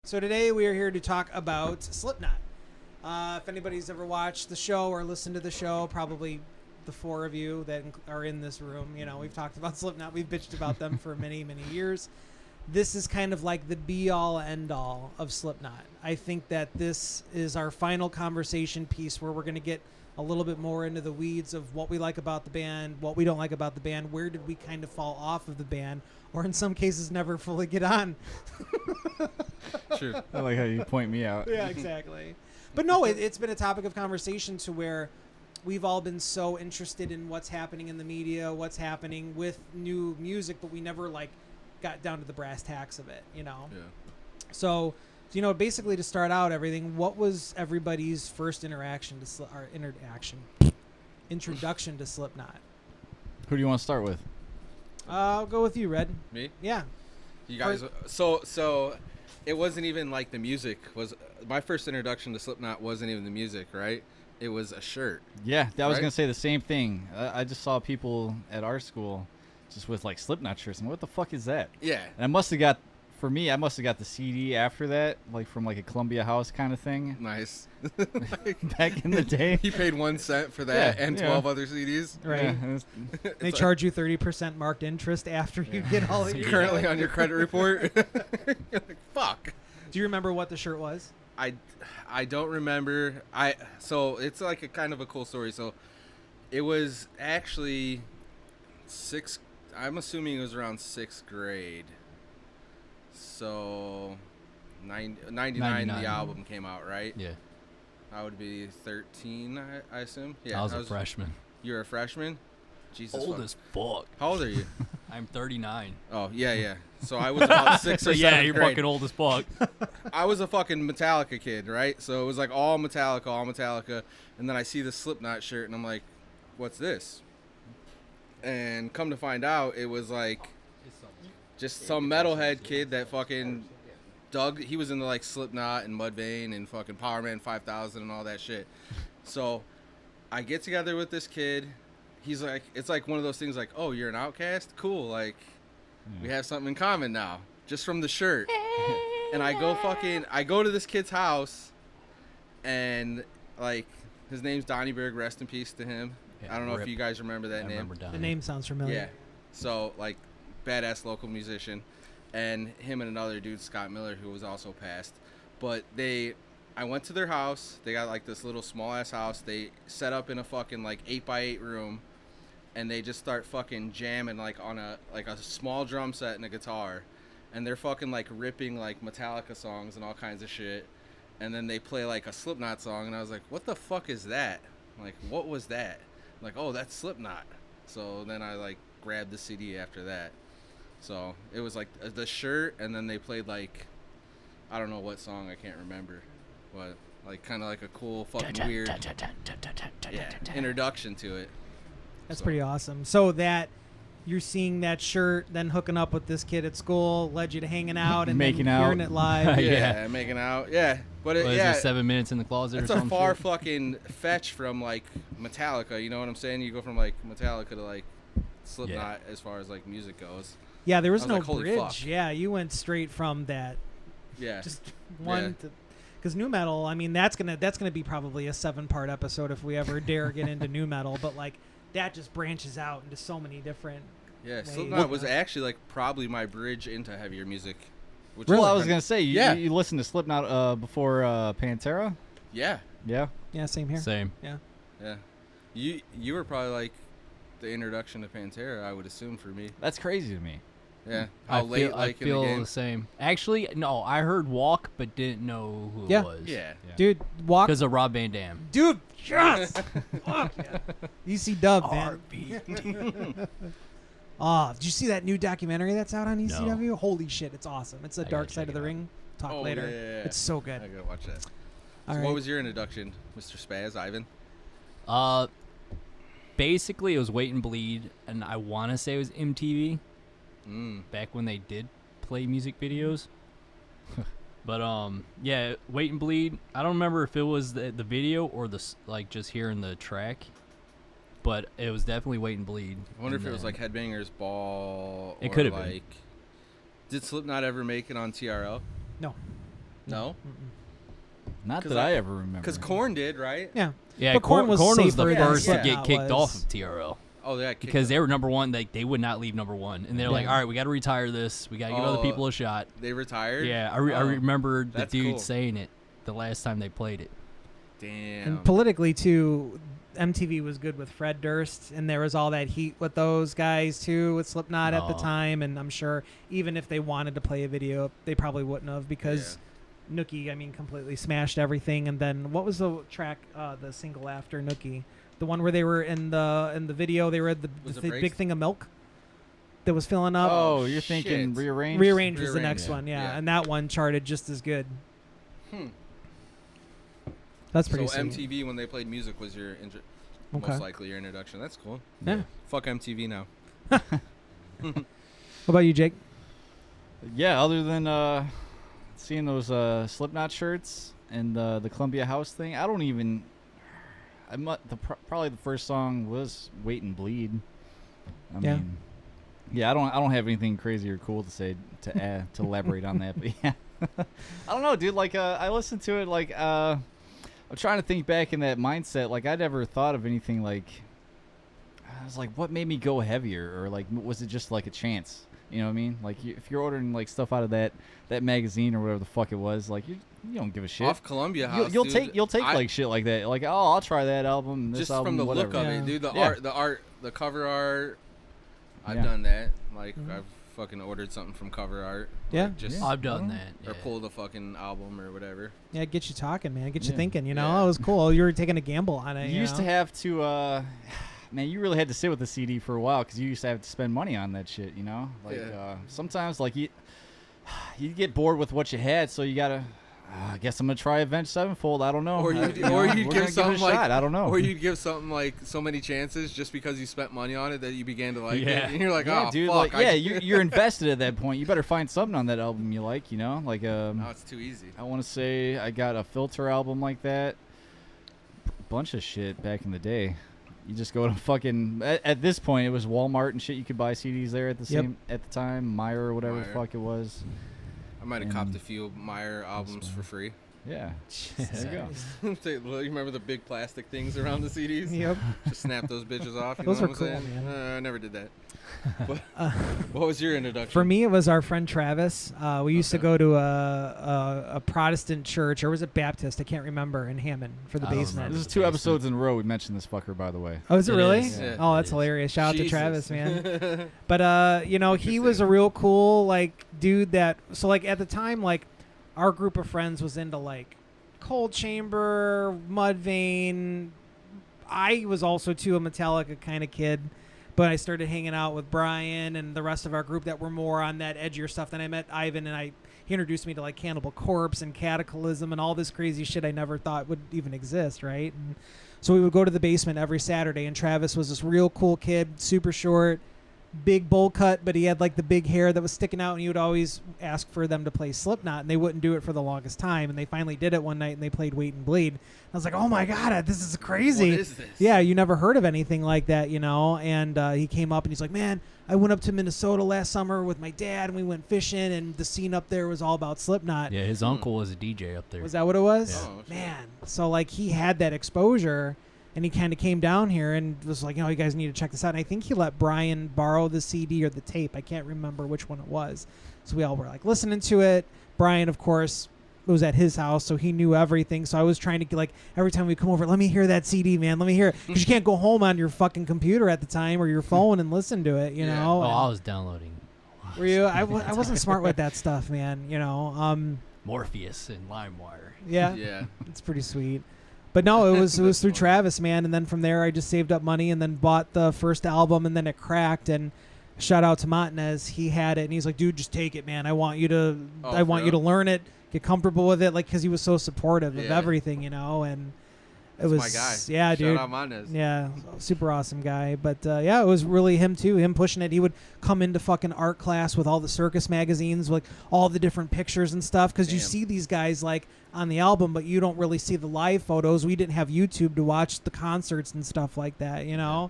So today we are here to talk about Slipknot. If anybody's ever watched the show or listened to the show, probably the four of you that are in this room, we've talked about Slipknot. We've bitched about them for many, many years. This is kind of like the be-all, end-all of Slipknot. I think that this is our final conversation piece where we're going to get a little bit more into the weeds of what we like about the band, what we don't like about the band, where did we kind of fall off of the band, or in some cases never fully get on. True. I like how you point me out. Yeah, exactly. But no, it's been a topic of conversation to where we've all been so interested in what's happening in the media, what's happening with new music, but we never got down to the brass tacks of it, Yeah. So, basically to start out everything, what was everybody's first introduction to Slipknot? Who do you want to start with? I'll go with you, Red. Me? Yeah. You guys. So it wasn't even like the music was. My first introduction to Slipknot wasn't even the music, right? It was a shirt. Yeah, I was Right? going to say the same thing. I just saw people at our school just with Slipknot shirts. And what the fuck is that? Yeah. And I must have got the CD after that, from a Columbia House kind of thing. Nice. Back in the day. He paid 1 cent for that and 12 other CDs. Right. Yeah, They charge you 30% marked interest after you get all of your... Currently on your credit report. You're like, fuck. Do you remember what the shirt was? I don't remember. So it's like a kind of a cool story. So it was actually I'm assuming it was around 6th grade. So 99 the album came out, right? Yeah. I would be 13, I assume. Yeah. I was a freshman. You're a freshman? Jesus. Old as fuck. How old are you? I'm 39. Oh, yeah. So I was about 6 So or 7th yeah, you're grade. fucking old as fuck. I was a fucking Metallica kid, right? So it was like all Metallica. And then I see the Slipknot shirt and I'm like, what's this? And come to find out, it was like just some metalhead kid that fucking dug. He was into Slipknot and Mudvayne and fucking Power Man 5000 and all that shit. So I get together with this kid. He's like, it's like one of those things like, oh, you're an outcast? Cool. We have something in common now, just from the shirt. And I go to this kid's house, and his name's Donnie Berg, rest in peace to him. Yeah, I don't know rip. if you guys remember that I name. remember The name sounds familiar. Yeah. So badass local musician, and him and another dude, Scott Miller, who was also passed. But I went to their house. They got this little small ass house. They set up in a fucking 8x8 room, and they just start fucking jamming on a small drum set and a guitar, and they're fucking ripping Metallica songs and all kinds of shit. And then they play a Slipknot song, and I was like, what the fuck is that? What was that? Oh, that's Slipknot. So then I grabbed the CD after that. So it was the shirt, and then they played I don't know what song, I can't remember, but kind of a cool fucking weird introduction to it. That's pretty awesome. So that you're seeing that shirt, then hooking up with this kid at school, led you to hanging out and Making then out. hearing it live. Yeah, making out. Yeah, but What is yeah, it, 7 minutes in the closet it's or a something? far fucking fetch from Metallica. You know what I'm saying? You go from Metallica to Slipknot as far as music goes. Yeah, there was I was no like, holy bridge. fuck. Yeah, you went straight from that. Yeah. Just one to... Because new metal, I mean, that's gonna be probably a 7-part episode if we ever dare get into new metal. But that just branches out into so many different... Yeah, ways. Slipknot was actually probably my bridge into heavier music. Which Well, is I was kinda- going to say, you listened to Slipknot before Pantera? Yeah, Yeah. Yeah, same here. Same. Yeah. yeah. You were probably the introduction to Pantera, I would assume, for me. That's crazy to me. Yeah. I How late feel, I in feel the game? the same. Actually, no, I heard Walk, but didn't know who Yeah. it was. Yeah. Dude, walk... Because of Rob Van Dam. Dude, yes! Fuck yeah. EC Dub, man. Oh, did you see that new documentary that's out on ECW? No. Holy shit, it's awesome. It's The I Dark gotta Side check of the it out. Ring. Talk Oh, later. yeah. It's so good. I gotta watch that. All So right. what was your introduction, Mr. Spaz, Ivan? Basically, it was Wait and Bleed, and I want to say it was MTV Mm. back when they did play music videos. But yeah, Wait and Bleed. I don't remember if it was the video or just hearing the track, but it was definitely Wait and Bleed. I wonder And if it was then- Headbangers Ball. It or could have been. Did Slipknot ever make it on TRL? No. No, Not 'Cause that I- I ever remember. because Korn did, right? Yeah. Yeah, But Korn was the safer than first to Slipknot get kicked was. off of TRL. Oh, yeah. Because they were number one, they would not leave number one, and they're like, Yeah. "All right, we got to retire this. We got to give other Oh, people a shot." they retired. Yeah, I Oh, remember the that's dude cool. saying it the last time they played it. Damn. And politically too, MTV was good with Fred Durst, and there was all that heat with those guys too, with Slipknot at the Oh. time. And I'm sure even if they wanted to play a video, they probably wouldn't have, because Nookie, I mean, completely smashed everything. And then what was the track, the single after Nookie? The one where they were in the video, they were at the Was it big Breaks? thing of milk that was filling up. Oh, you're thinking shit. Rearranged? Rearrange was the Rearrange, next yeah. one, yeah. Yeah. And that one charted just as good. Hmm. That's So pretty sweet. MTV, when they played music, was your Okay. most likely your introduction. That's cool. Yeah. Fuck MTV now. What about you, Jake? Yeah, other than seeing those Slipknot shirts and the Columbia House thing, I don't even. Probably the first song was "Wait and Bleed." I Yeah. mean, yeah, I don't have anything crazy or cool to say to add to elaborate on that, but yeah, I don't know, dude. Like, I listened to it. Like, I'm trying to think back in that mindset. Like, I never thought of anything like. I was like, what made me go heavier, or like, was it just like a chance? You know what I mean? Like, if you're ordering like stuff out of that magazine or whatever the fuck it was, like you don't give a shit. Off Columbia House. You'll dude, take I- like shit like that. Like, oh, I'll try that album. This just album, from the whatever. look of Yeah. it, dude. The Yeah. art, the cover art. I've Yeah. done that. Like, Mhm. I've fucking ordered something from cover art. Yeah. Like, just Yeah. I've done Yeah. that. or Yeah. pull the fucking album or whatever. Yeah, it gets you talking, man. It gets you Yeah. thinking, you know? Yeah. It was cool. You were taking a gamble on it. You used to have to. Man, you really had to sit with the CD for a while because you used to have to spend money on that shit. You know, like Yeah. sometimes like you get bored with what you had, so you gotta. I guess I'm gonna try Avenged Sevenfold. I don't know. Or you'd- or we're you'd gonna give something it a like- shot. I don't know. Or you'd give something like so many chances just because you spent money on it that you began to like Yeah. it. And you're like, yeah, oh, dude. fuck. Like, yeah, you're invested at that point. You better find something on that album you like. You know, like No, it's too easy. I want to say I got a Filter album like that. Bunch of shit back in the day. You just go to fucking at this point it was Walmart and shit. You could buy CDs there at the Yep. same at the time. Meyer or whatever the Meyer. fuck it was. I might have And- copped a few Meyer albums for free. Yeah. Jesus There you go. Christ. You remember the big plastic things around the CDs? Yep. Just snap those bitches off. You Those know are what cool, I'm saying? man. I never did that. What, Uh, what was your introduction? For me, it was our friend Travis. We used to Okay. go to a Protestant church, or was it Baptist? I can't remember, in Hammond for the I don't basement. remember. This is the 2 basement. episodes in a row we mentioned this fucker, by the way. Oh, is it It really? is. Yeah. Oh, It that's is. hilarious. Shout out to Jesus. Travis, man. But you know, he was a real cool like dude that so like at the time like our group of friends was into like Cold Chamber, Mudvayne. I was also too a Metallica kind of kid, but I started hanging out with Brian and the rest of our group that were more on that edgier stuff. Then I met Ivan and he introduced me to like Cannibal Corpse and Cataclysm and all this crazy shit I never thought would even exist, right? And so we would go to the basement every Saturday, and Travis was this real cool kid, super short, big bowl cut, but he had like the big hair that was sticking out, and he would always ask for them to play Slipknot, and they wouldn't do it for the longest time, and they finally did it one night, and they played Wait and Bleed. I was like, oh my God, this is crazy. What is this? Yeah, you never heard of anything like that, you know? And he came up and he's like, man, I went up to Minnesota last summer with my dad and we went fishing and the scene up there was all about Slipknot. Yeah, his uncle was a DJ up there. Was that what it was? Yeah. Oh, shit. Man. So like he had that exposure and he kind of came down here and was like, you guys need to check this out. And I think he let Brian borrow the CD or the tape. I can't remember which one it was. So we all were like listening to it. Brian, of course, was at his house, so he knew everything. So I was trying to get, like, every time we come over, let me hear that CD, man. Let me hear it. Because you can't go home on your fucking computer at the time or your phone and listen to it, you Yeah. know? Oh, And I was downloading. were you? I wasn't smart with that stuff, man, you know? Morpheus and LimeWire. Yeah. Yeah. It's pretty sweet. But no, it was through That's funny. Travis, man. And then from there, I just saved up money and then bought the first album, and then it cracked. And shout out to Montanez, he had it, and he's like, "Dude, just take it, man. I want you to, Oh, I want for you to real? learn it, get comfortable with it, like, because he was so supportive of Yeah. everything, you know." And it That's was, my guy. yeah, Shout dude. out Monez. Yeah, super awesome guy. But yeah, it was really him too. Him pushing it. He would come into fucking art class with all the circus magazines, like all the different pictures and stuff. Because you Damn. see these guys like on the album, but you don't really see the live photos. We didn't have YouTube to watch the concerts and stuff like that, you know.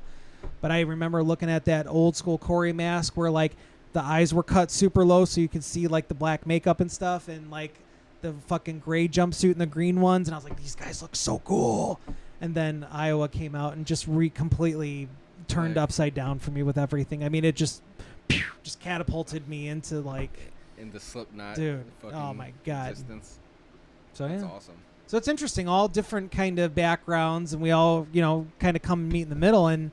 But I remember looking at that old school Corey mask where like the eyes were cut super low so you could see like the black makeup and stuff, and like the fucking gray jumpsuit and the green ones, and I was like, these guys look so cool. And then Iowa came out and just completely turned Right. upside down for me with everything. I mean, it just catapulted me into like, In the Slipknot. dude, fucking oh my God. existence. So That's yeah. awesome. So it's interesting, all different kind of backgrounds, and we all, kind of come and meet in the middle. And,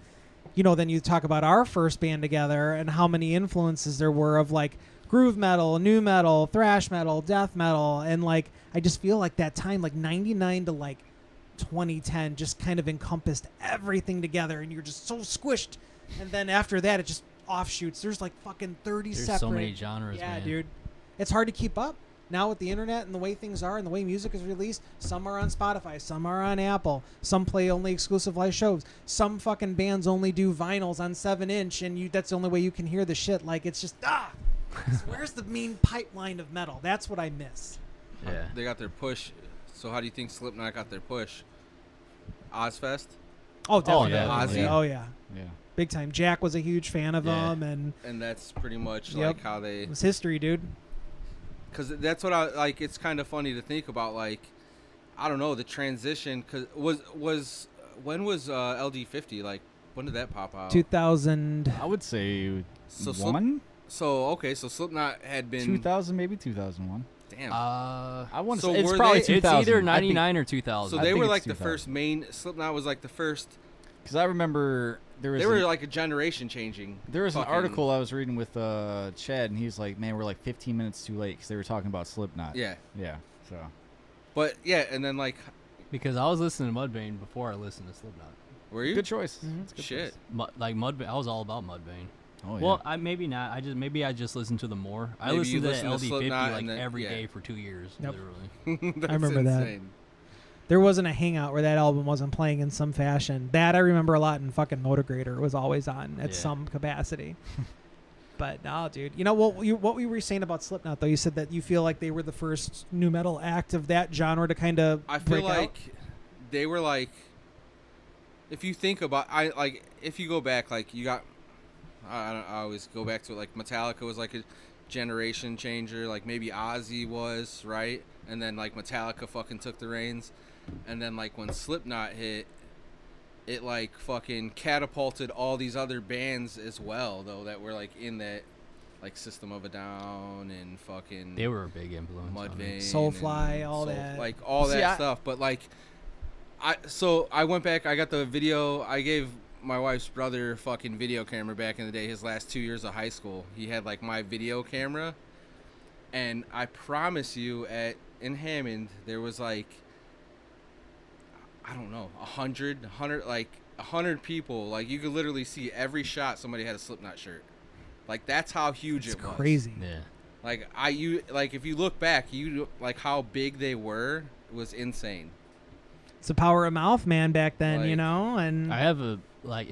then you talk about our first band together and how many influences there were of like groove metal, new metal, thrash metal, death metal. And like, I just feel like that time, like 99 to like 2010 just kind of encompassed everything together, and you're just so squished. And then after that, it just offshoots. There's like fucking 30 There's separate. so many genres, Yeah, man. dude. It's hard to keep up now with the internet and the way things are and the way music is released. Some are on Spotify, some are on Apple, some play only exclusive live shows. Some fucking bands only do vinyls on 7-inch, and that's the only way you can hear the shit. Like, it's just where's the mean pipeline of metal? That's what I miss. Yeah. They got their push. So how do you think Slipknot got their push? Ozfest? Oh, definitely. yeah, Ozzy. Oh yeah, Yeah. big time. Jack was a huge fan of Yeah. them, and And that's pretty much Yep. like how they... it was history, dude. Because that's what I... Like, it's kind of funny to think about, like... I don't know, the transition. Because when was LD50? Like, when did that pop out? 2000. I would say So okay, so Slipknot had been... 2000, maybe 2001. Damn. I want to So say it's were probably they- 2000. It's either I think- 99 or 2000. so I they think were it's like the 2000. first main... Slipknot was like the first... Because I remember there was They were like a generation changing. there was an fucking- article I was reading with Chad, and he was like, "Man, we're like 15 minutes too late because they were talking about Slipknot." Yeah. Yeah. So. But, yeah, and then, like... Because I was listening to Mudvayne before I listened to Slipknot. Were you? Good choice. Mhm. It's a good Shit. choice. Like Mudvayne, I was all about Mudvayne. Oh yeah. Well, I maybe not. I just listened to them more. I Maybe listened you to listened to LD50 Slipknot like and then- every yeah. day for 2 years, Yep. literally. That's I remember that. insane. There wasn't a hangout where that album wasn't playing in some fashion. That I remember a lot in fucking Motograder. It was always on at Yeah. some capacity. But no, dude. You know what you were saying about Slipknot though? You said that you feel like they were the first new metal act of that genre to kind of I feel break like out. they were like, if you think about, if you go back, like you got, I always go back to it. Like Metallica was like a generation changer. Like maybe Ozzy was, right, and then like Metallica fucking took the reins, and then like when Slipknot hit, it like fucking catapulted all these other bands as well, though, that were like in that, like System of a Down and fucking They were a big influence. on me. Mudvayne, Soulfly, and all that. like all See, that stuff. But like, I went back. I got the video. I gave my wife's brother a fucking video camera back in the day. His last 2 years of high school, he had like my video camera, and I promise you, in Hammond there was like, I don't know, 100 people. Like you could literally see every shot somebody had a Slipknot shirt. Like that's how huge It's it was. crazy. Yeah. Like if you look back, like how big they were was insane. It's the power of mouth, man, back then, Like- and I have it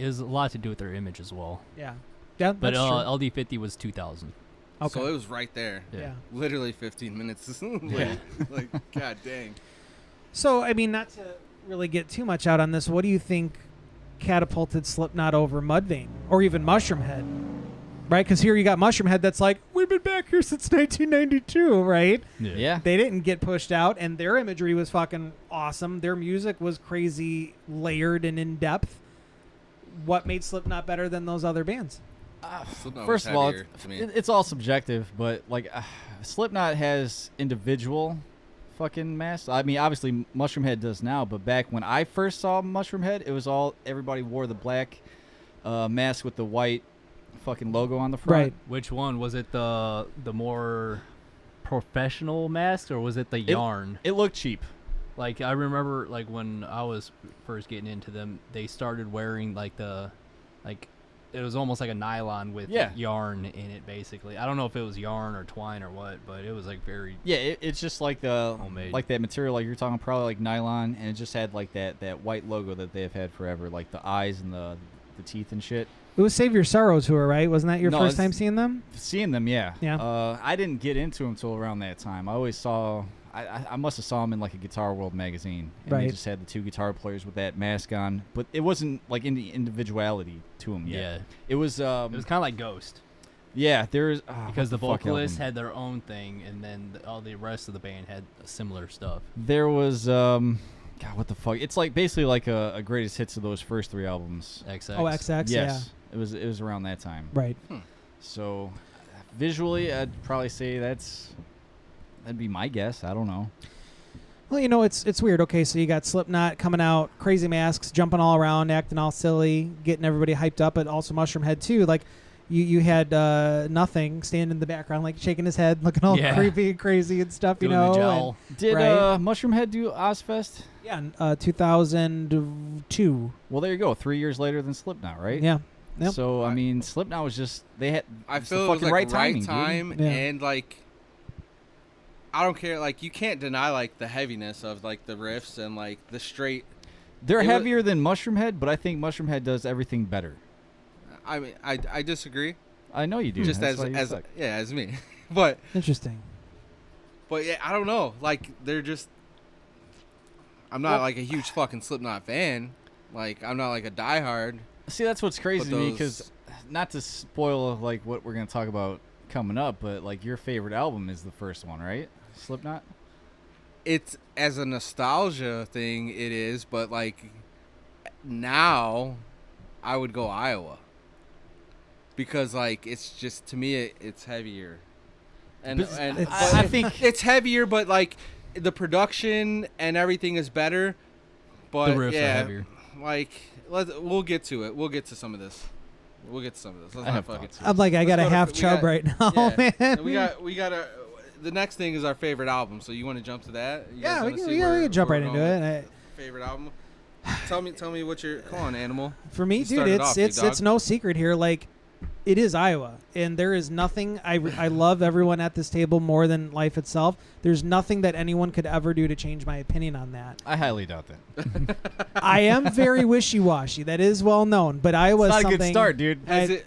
has a lot to do with their image as well. yeah, But that's true. LD50 was 2000. Okay. So it was right there. yeah. Literally 15 minutes. Yeah. Like god dang. So I mean, not to really get too much out on this, what do you think catapulted Slipknot over Mudvayne or even Mushroomhead? Right, because here you got Mushroomhead that's like, we've been back here since 1992, right? Yeah. They didn't get pushed out, and their imagery was fucking awesome. Their music was crazy layered and in depth. What made Slipknot better than those other bands? Slipknot First was of all, heavier to me. it's all subjective, but like Slipknot has individual fucking masks. I mean, obviously Mushroomhead does now, but back when I first saw Mushroomhead, it was all everybody wore the black mask with the white fucking logo on the front. Right. Which one was it? The more professional mask, or was it the yarn? It looked cheap. Like I remember, like when I was first getting into them, they started wearing like it was almost like a nylon with Yeah. yarn in it. Basically, I don't know if it was yarn or twine or what, but it was like very Yeah, it's just like the homemade. like that material like you're talking, probably like nylon, and it just had like that white logo that they have had forever, like the eyes and the teeth and shit. It was Save Your Sorrow tour, right? Wasn't that your No, first it's- time seeing them? Seeing them, yeah. Yeah. I didn't get into them until around that time. I always saw. I must have saw them in like a Guitar World magazine, and Right. they just had the two guitar players with that mask on, but it wasn't like any individuality to them yet. yeah. It was. It was kind of like Ghost. Yeah, there's because the fuck vocalists album? had their own thing, and then all the rest of the band had similar stuff. There was God, what the fuck? It's like basically like a greatest hits of those first 3 albums. XX. Oh, XX. Yes, it was around that time. Yeah. Right. So visually, I'd probably say that'd be my guess. I don't know. Well, you know, it's weird. Okay, so you got Slipknot coming out, crazy masks, jumping all around, acting all silly, getting everybody hyped up, but also Mushroom Head too. Like, you had Nothing standing in the background, like shaking his head, looking all Yeah. creepy and crazy and stuff. Doing you know. the gel. Did Right. Mushroom Head do Ozfest? Yeah, in 2002. Well, there you go. 3 years later than Slipknot, right? Yeah. Yep. So I mean, Slipknot was just they had. I it's the feel it was fucking like right right timing, time, Yeah. and like I don't care. Like you can't deny like the heaviness of like the riffs and like the straight. They're It wa- heavier than Mushroom Head, but I think Mushroom Head does everything better. I mean, I disagree. I know you do. Just That's why you as suck. yeah, as me. but Interesting. yeah, I don't know. Like they're just. I'm not like a huge fucking Slipknot fan. Like I'm not like a diehard. See, that's what's crazy But to me those- because not to spoil like what we're gonna talk about coming up, but like your favorite album is the first one, right? Slipknot. It's as a nostalgia thing, it is. But like now, I would go Iowa. Because like it's just to me it's heavier, and But and it's- but I think it's heavier, but like the production and everything is better. But The riffs are yeah, heavier. like we'll get to it. We'll get to some of this. Let's I not have fucking. thoughts. I'm like, I Let's got a go to- half we chub got- right now, Yeah. man. we got a. The next thing is our favorite album. So you want to jump to that? You guys Yeah, we wanna can, see we where- can jump where right we're into going it. with favorite album. Tell me what your. Come on, animal. For me, You dude, started it's off, big it's dog. it's no secret here. Like, it is Iowa, and there is nothing. I love everyone at this table more than life itself. There's nothing that anyone could ever do to change my opinion on that. I highly doubt that. I am very wishy-washy. That is well known, but Iowa It's is not a something. good start, dude. Has I- it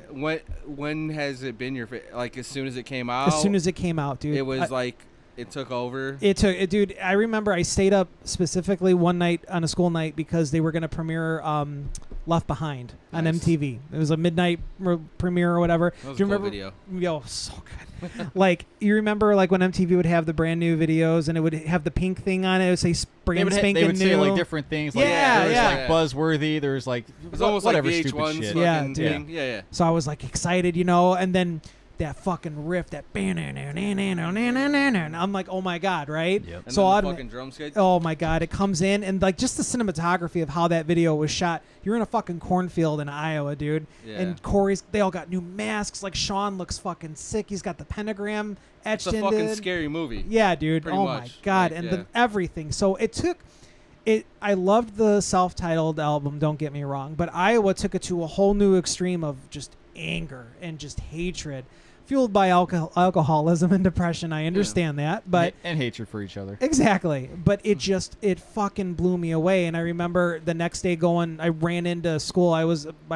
when has it been your like as soon as it came out? As soon as it came out, dude, it was I- like it took over. It took it, dude. I remember I stayed up specifically one night on a school night because they were going to premiere Left Behind on Nice. MTV. It was a midnight premiere or whatever. That was Do a you cool remember? video. Yo, so good. Like, you remember like when MTV would have the brand new videos and it would have the pink thing on it. It would say brand spanking they would new. say like different things. Like, Yeah, there was yeah. like buzzworthy. There was like It was almost whatever like stupid VH1's shit. Yeah, fucking dude. thing. Yeah. So I was like excited, you know, and then that fucking riff, that I'm like, oh my god, right? Yep. And So then the automa- fucking drum skit. Oh my god, it comes in and like just the cinematography of how that video was shot. You're in a fucking cornfield in Iowa, dude. Yeah. And Corey's, they all got new masks. Like Sean looks fucking sick. He's got the pentagram etched It's a into fucking it. scary movie. Yeah, dude. Pretty Oh my much. god, Like, and yeah. then everything. So it took it. I loved the self-titled album. Don't get me wrong, but Iowa took it to a whole new extreme of just anger and just hatred, fueled by alcoholism and depression. I understand that, but and hatred for each other. exactly. But it fucking blew me away. And I remember the next day going. I ran into school. I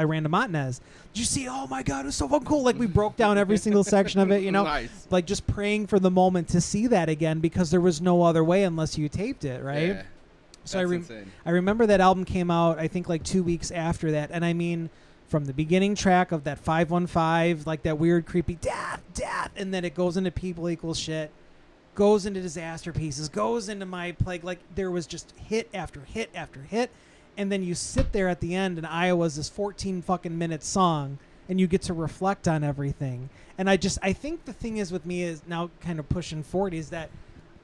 ran to Montanez. Did you see? Oh my god, it was so fucking cool. Like we broke down every single section of it. You know. Nice. Like just praying for the moment to see that again because there was no other way unless you taped it, right? Yeah. So That's insane. I remember that album came out I think like 2 weeks after that, and I mean from the beginning track of that 515, like that weird creepy death, and then it goes into People Equals Shit, goes into Disaster Pieces, goes into My Plague. Like there was just hit after hit after hit, and then you sit there at the end, and Iowa's this 14 fucking minute song, and you get to reflect on everything. And I think the thing is with me is now kind of pushing 40 is that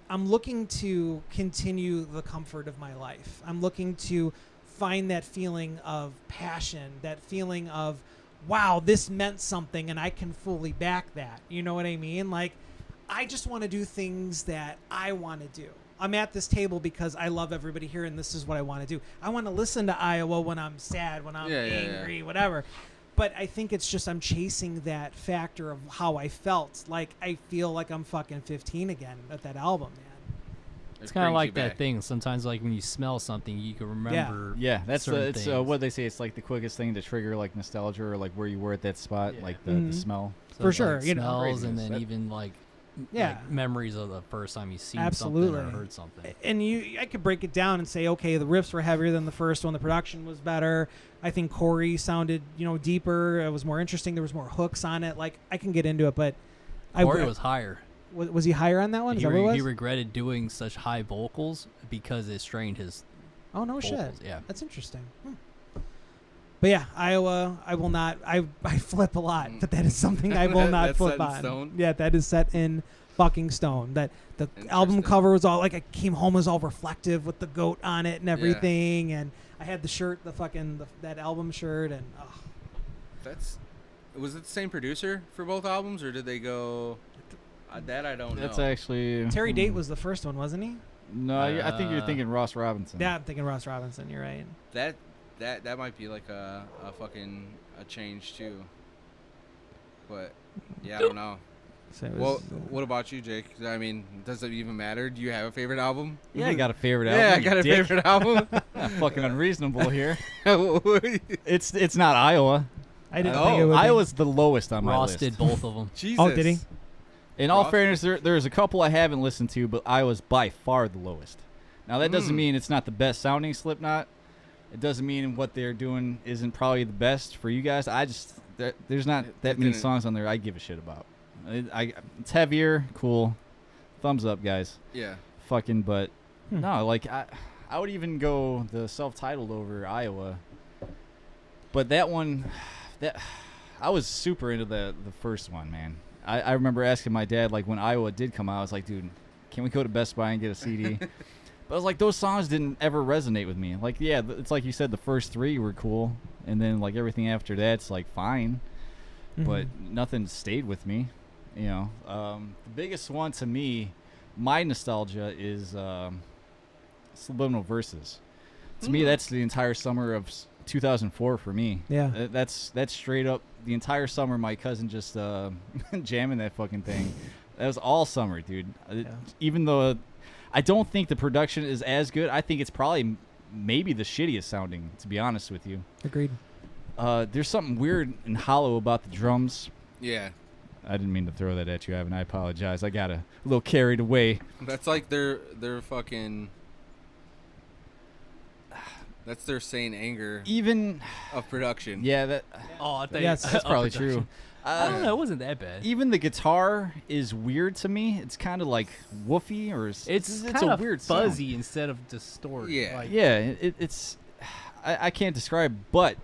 I'm looking to continue the comfort of my life. I'm looking to find that feeling of passion, that feeling of, wow, this meant something and I can fully back that. You know what I mean? Like, I just want to do things that I want to do. I'm at this table because I love everybody here and this is what I want to do. I want to listen to Iowa when I'm sad, when I'm angry, whatever. But I think it's just I'm chasing that factor of how I felt. Like, I feel like I'm fucking 15 again at that album, man. It's kind of like that thing. Sometimes, like when you smell something, you can remember. Yeah, that's certain it's things. what they say. It's like the quickest thing to trigger like nostalgia or like where you were at that spot, Yeah. like the Mhm. smell. So For it's, sure, like, you know. smells, and Craziness. then even like Yeah. like, memories of the first time you seen Absolutely. something or heard something. And I could break it down and say, okay, the riffs were heavier than the first one. The production was better. I think Corey sounded, deeper. It was more interesting. There was more hooks on it. Like, I can get into it, but Corey was higher. Was he higher on that one? Is that what it was? He regretted doing such high vocals because it strained his Oh, no vocals. shit. Yeah. That's interesting. But yeah, Iowa, I will not. I flip a lot, but that is something I will not That's flip set in on. stone? Yeah, that is set in fucking stone. That the album Interesting. cover was all like, I came home was all reflective with the goat on it and everything, and I had the shirt, that album shirt, and Was it the same producer for both albums, or did they go? That I don't know. That's actually Terry Date was the first one, wasn't he? No, I think you're thinking Ross Robinson. Yeah, I'm thinking Ross Robinson. You're right. That might be like a fucking a change too. But yeah, I don't know. So it Well, was, what about you, Jake? I mean, does it even matter? Do you have a favorite album? Yeah, I got a favorite album. Yeah, I got a dick. favorite album. Not fucking unreasonable here. Jesus. It's not Iowa. I didn't Oh, think it would be. Iowa's the lowest on my Ross list. did both of them. Oh, did he? In all Ross? fairness, there's a couple I haven't listened to, but Iowa's by far the lowest. Now that doesn't mean it's not the best sounding Slipknot. It doesn't mean what they're doing isn't probably the best for you guys. There's not that many didn't- songs on there I give a shit about. It's heavier, cool. Thumbs up, guys. Yeah. Fucking, but no, like I would even go the self-titled over Iowa. But that one, I was super into the first one, man. I remember asking my dad, like, when Iowa did come out, I was like, dude, can we go to Best Buy and get a CD? But I was like, those songs didn't ever resonate with me. Like, yeah, it's like you said, the first three were cool, and then like everything after that's like fine, but nothing stayed with me. The biggest one to me, my nostalgia is Subliminal Verses. To me, that's the entire summer of 2004 for me. Yeah. That's straight up the entire summer. My cousin just jamming that fucking thing. That was all summer, dude. Even though I don't think the production is as good, I think it's probably maybe the shittiest sounding, to be honest with you. Agreed. There's something weird and hollow about the drums. Yeah. I didn't mean to throw that at you, Evan. I apologize. I got a little carried away. That's like their fucking. That's their sane anger Even of production. yeah, that Oh, I think Yes, that's probably true. I don't know. It wasn't that bad. Even the guitar is weird to me. It's kind of like woofy, or It's a kind weird of sound. fuzzy instead of distorted. Yeah. Like, Yeah, it's I can't describe, but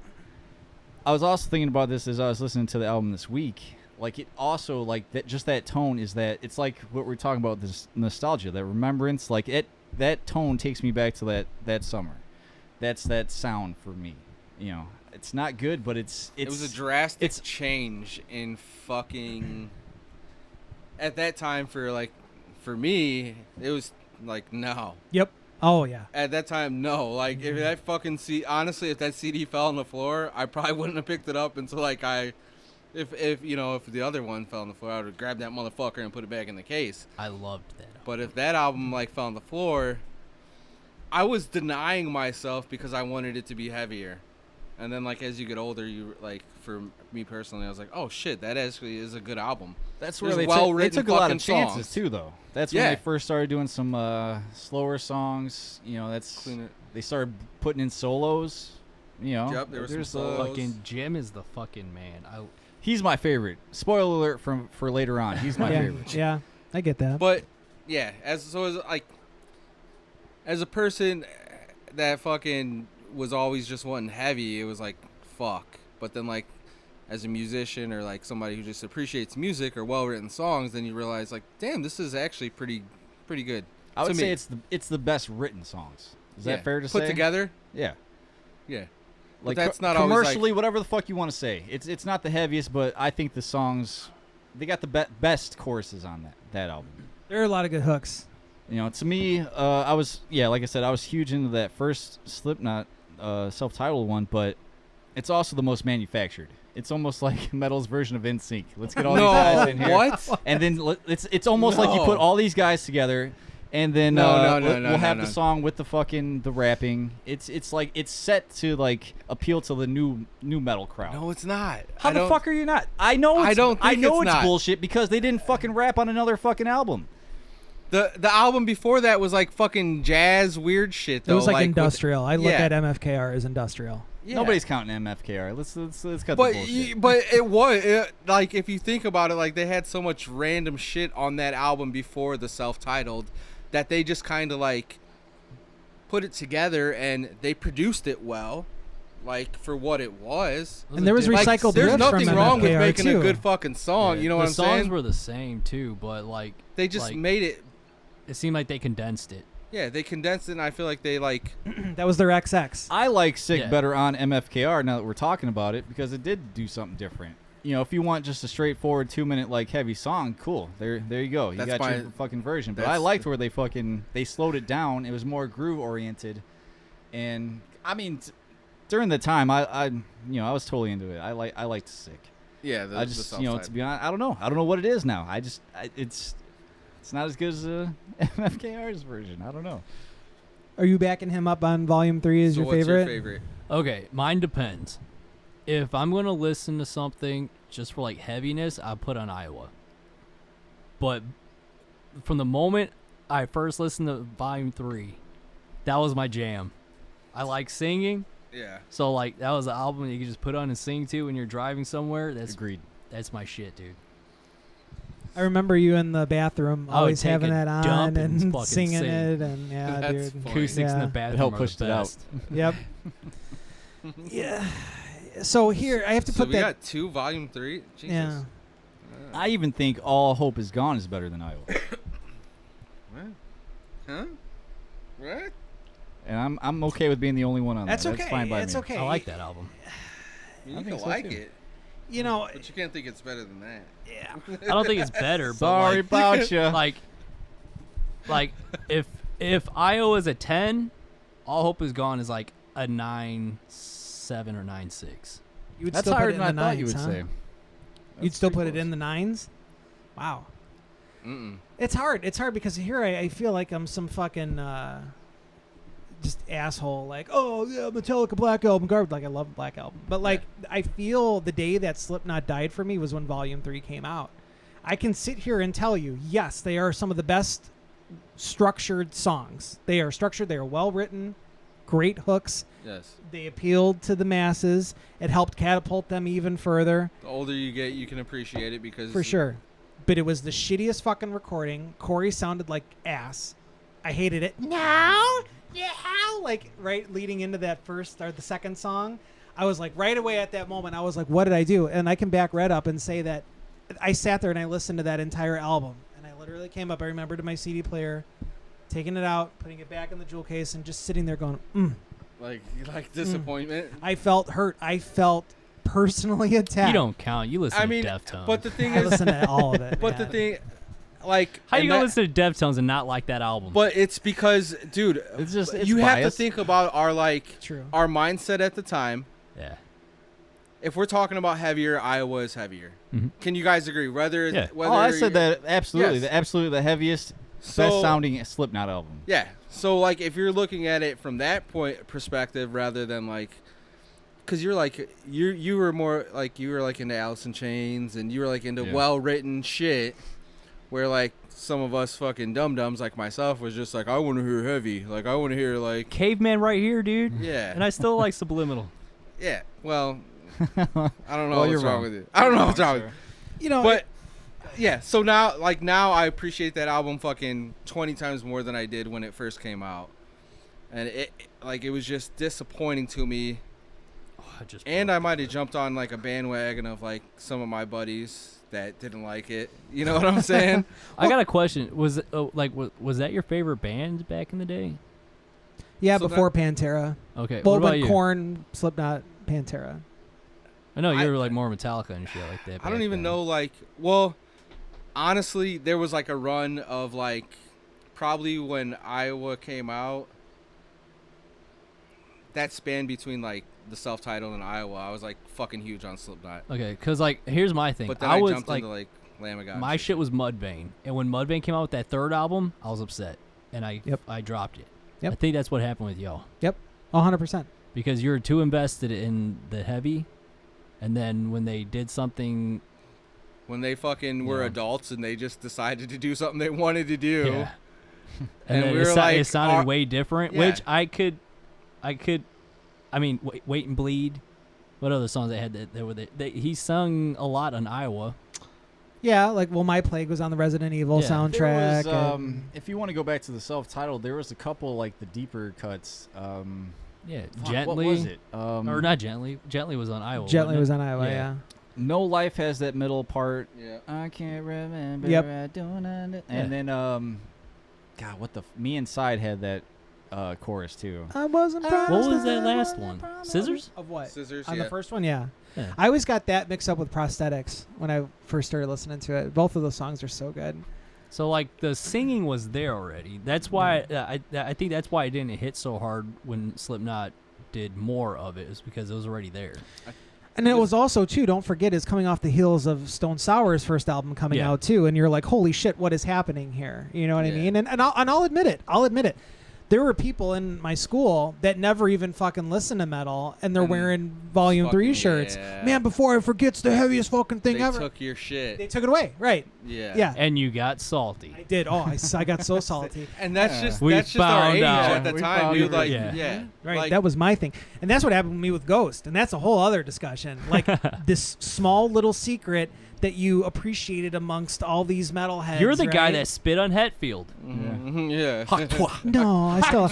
I was also thinking about this as I was listening to the album this week. Like, it also, like, that, just that tone is that it's like what we're talking about, this nostalgia, that remembrance. Like, that tone takes me back to that summer. That's that sound for me. It's not good, but it was a drastic change in fucking. At that time, for me, it was like no. Yep. Oh yeah. At that time, no. Like, if that fucking honestly, if that CD fell on the floor, I probably wouldn't have picked it up until like if the other one fell on the floor, I would have grabbed that motherfucker and put it back in the case. I loved that. But if that album like fell on the floor, I was denying myself because I wanted it to be heavier. And then, like, as you get older, you, like, for me personally, I was like, oh, shit, that actually is a good album. That's where There's they well-written took a lot of fucking chances, songs. too, though. That's when Yeah. they first started doing some slower songs. Clean it. They started putting in solos. Yep, there were some there's solos. Fucking Jim is the fucking man. He's my favorite. Spoiler alert for later on. He's my yeah. favorite. Yeah. I get that. But, yeah, as a person that fucking was always just wanting heavy, it was like, fuck. But then, like, as a musician or, like, somebody who just appreciates music or well-written songs, then you realize, like, damn, this is actually pretty good. I would to say me. it's the best written songs. Is Yeah. that fair to say? Put together? Yeah. Yeah. Like, that's not always, like- commercially, whatever the fuck you want to say. It's not the heaviest, but I think the songs, they got the best choruses on that album. There are a lot of good hooks. To me, I was like I said, I was huge into that first Slipknot self-titled one, but it's also the most manufactured. It's almost like Metal's version of NSYNC. Let's get all these guys in here. What? And then it's almost like you No. put all these guys together, And then No, we'll have no. the song with the rapping. It's like it's set to like appeal to the new metal crowd. No, it's not. How the fuck are you not? I know it's, I don't think know it's it's not. bullshit because they didn't fucking rap on another fucking album. The album before that was like fucking jazz weird shit though. It was like with- industrial. I look yeah. at MFKR as industrial. Yeah. Nobody's counting MFKR. Let's cut But the bullshit. but like if you think about it, like they had so much random shit on that album before the self-titled that they just kind of like put it together and they produced it well, like for what it was. And there was Like, recycled there's riffs nothing from wrong with MFKR making too. a good fucking song. You know what I'm the songs saying? were the same too, but like They just like, made it. it seemed like they condensed it. Yeah, they condensed it, and I feel like they like. That was their XX. I like Sick Yeah. better on MFKR now that we're talking about it because it did do something different. You know, if you want just a straightforward 2-minute like heavy song, cool. There you go. You That's got your fine. fucking version. But I That's- liked where they slowed it down. It was more groove oriented, and I mean, during the time, I was totally into it. I liked Sick. Yeah, the, I the just south to side. be honest, I don't know what it is now. It's not as good as MFKR's version. I don't know. Are you backing him up on Volume 3 as So your what's favorite? your favorite? Okay, mine depends. If I'm gonna listen to something just for like heaviness, I put on Iowa. But from the moment I first listened to Volume 3, that was my jam. I like singing, Yeah. so like that was an album you could just put on and sing to when you're driving somewhere. Agreed. That's my shit, dude. I remember you in the bathroom I would always take having a that on dump and and fucking singing sing. it, and yeah, That's dude. funny. Acoustics in Yeah. the bathroom helped are pushed the it out. best. Yep. Yeah. So here I have to So put we that. got 2 volume 3. Jesus. Yeah. I even think All Hope Is Gone is better than Iowa. What? Huh? What? And I'm okay with being the only one on That's that. okay. That's fine by It's me. okay. I like that album. You I can think so, like too. it, You know. but you can't think it's better than that. Yeah. I don't think it's better, but Sorry like, about you. like if Iowa's a 10, All Hope Is Gone is like a 9.7 or 9.6. You would That's still put higher it in than the I thought nines, you would huh? say. You'd That's still pretty put it close. in the nines. Wow. Mm-mm. It's hard. It's hard because here I feel like I'm some fucking just asshole. Like, oh yeah, Metallica Black Album garbage. Like I love Black Album, but like I feel the day that Slipknot died for me was when Volume 3 came out. I can sit here and tell you, yes, they are some of the best structured songs. They are structured. They are well written, great hooks. Yes. They appealed to the masses. It helped catapult them even further. The older you get, you can appreciate it because For sure. But it was the shittiest fucking recording. Corey sounded like ass. I hated it. No! Like, right leading into that first or the second song, I was like, right away at that moment, I was like, what did I do? And I can back Red up and say that I sat there and I listened to that entire album. And I literally came up, I remember to my CD player, taking it out, putting it back in the jewel case, and just sitting there going, like disappointment. I felt hurt. I felt personally attacked. You don't count. You listen I mean, to Deftones. but the thing I is, listened to all of it. but the man. thing, like, how and you gonna that- listen to Deftones and not like that album? But it's because, dude, It's just it's you have to biased. think about our True. our mindset at the time. yeah. If we're talking about heavier, Iowa is heavier. Mhm. Can you guys agree? Whether Yeah. whether Oh, I said that absolutely. Yes. Absolutely the heaviest, So- best sounding Slipknot album. Yeah. So like, if you're looking at it from that point perspective, rather than like, because you're like you were more like you were like into Alice in Chains and you were like into Yeah. well written shit, where like some of us fucking dum dums like myself was just like, I want to hear heavy, like I want to hear like Caveman right here, dude. yeah And I still like Subliminal. yeah. Well, I don't know Well, what's you're wrong wrong. with it. I don't know what's wrong with it. You know, But yeah, so now I appreciate that album fucking 20 times more than I did when it first came out. And it was just disappointing to me. Oh, And I might have jumped on like a bandwagon of like some of my buddies that didn't like it. You know what I'm saying? I got a question. Was was that your favorite band back in the day? yeah, so before Pantera. Okay. Well, what about when you? Korn, Slipknot, Pantera. I know you I- were like more Metallica and shit like that. I don't back even then. know like well, honestly, there was like a run of like probably when Iowa came out. That span between like the self-titled and Iowa, I was like fucking huge on Slipknot. Okay, because like here's my thing. But then I I was jumped like, into like Lamb of God. my shit was Mudvayne, and when Mudvayne came out with that third album, I was upset. and I Yep. I dropped it. Yep. I think that's what happened with y'all 100%. because you were too invested in the heavy, and then when they did something, When they fucking were Yeah. adults and they just decided to do something they wanted to do. yeah, And then we were it like, sounded way different, yeah. which I could. I mean, Wait and Bleed. What other songs they had that were there? He sung a lot on Iowa. Yeah, like My Plague was on the Resident Evil Yeah. soundtrack. There was, and- if you want to go back to the self-titled, there was a couple like the deeper cuts. Yeah, Fuck, Gently. What was it? Or not Gently. Gently was on Iowa. Gently wasn't was it? on Iowa, Yeah. yeah. No Life has that middle part. Yeah. I can't remember. Yep. I don't under-" Yeah. And then, God, what the? Me Inside had that chorus too. I wasn't What promised. What was that I last wasn't one? promised. Scissors? Of what? Scissors, On yeah. the first one, yeah. Yeah. I always got that mixed up with Prosthetics when I first started listening to it. Both of those songs are so good. So like the singing was there already. That's why I think that's why it didn't hit so hard when Slipknot did more of it, is because it was already there. And it was also, too, don't forget, it's coming off the heels of Stone Sour's first album coming Yeah. out, too. And you're like, holy shit, what is happening here? You know what I Yeah. mean? And I'll admit it. There were people in my school that never even fucking listen to metal, and they're And wearing Volume 3 fucking- shirts. yeah. Man, before I forget, it's the heaviest fucking thing They ever. took your shit. They took it away. Right. Yeah. Yeah. And you got salty. I did. Oh, I got so salty. And that's Yeah. just We that's just our found age out. at the We time, found dude. out. Like, Yeah. yeah. Right, Like, that was my thing. And that's what happened with me with Ghost. And that's a whole other discussion. Like this small little secret that you appreciated amongst all these metalheads. You're the guy right? that spit on Hetfield. mhm, yeah. No, I still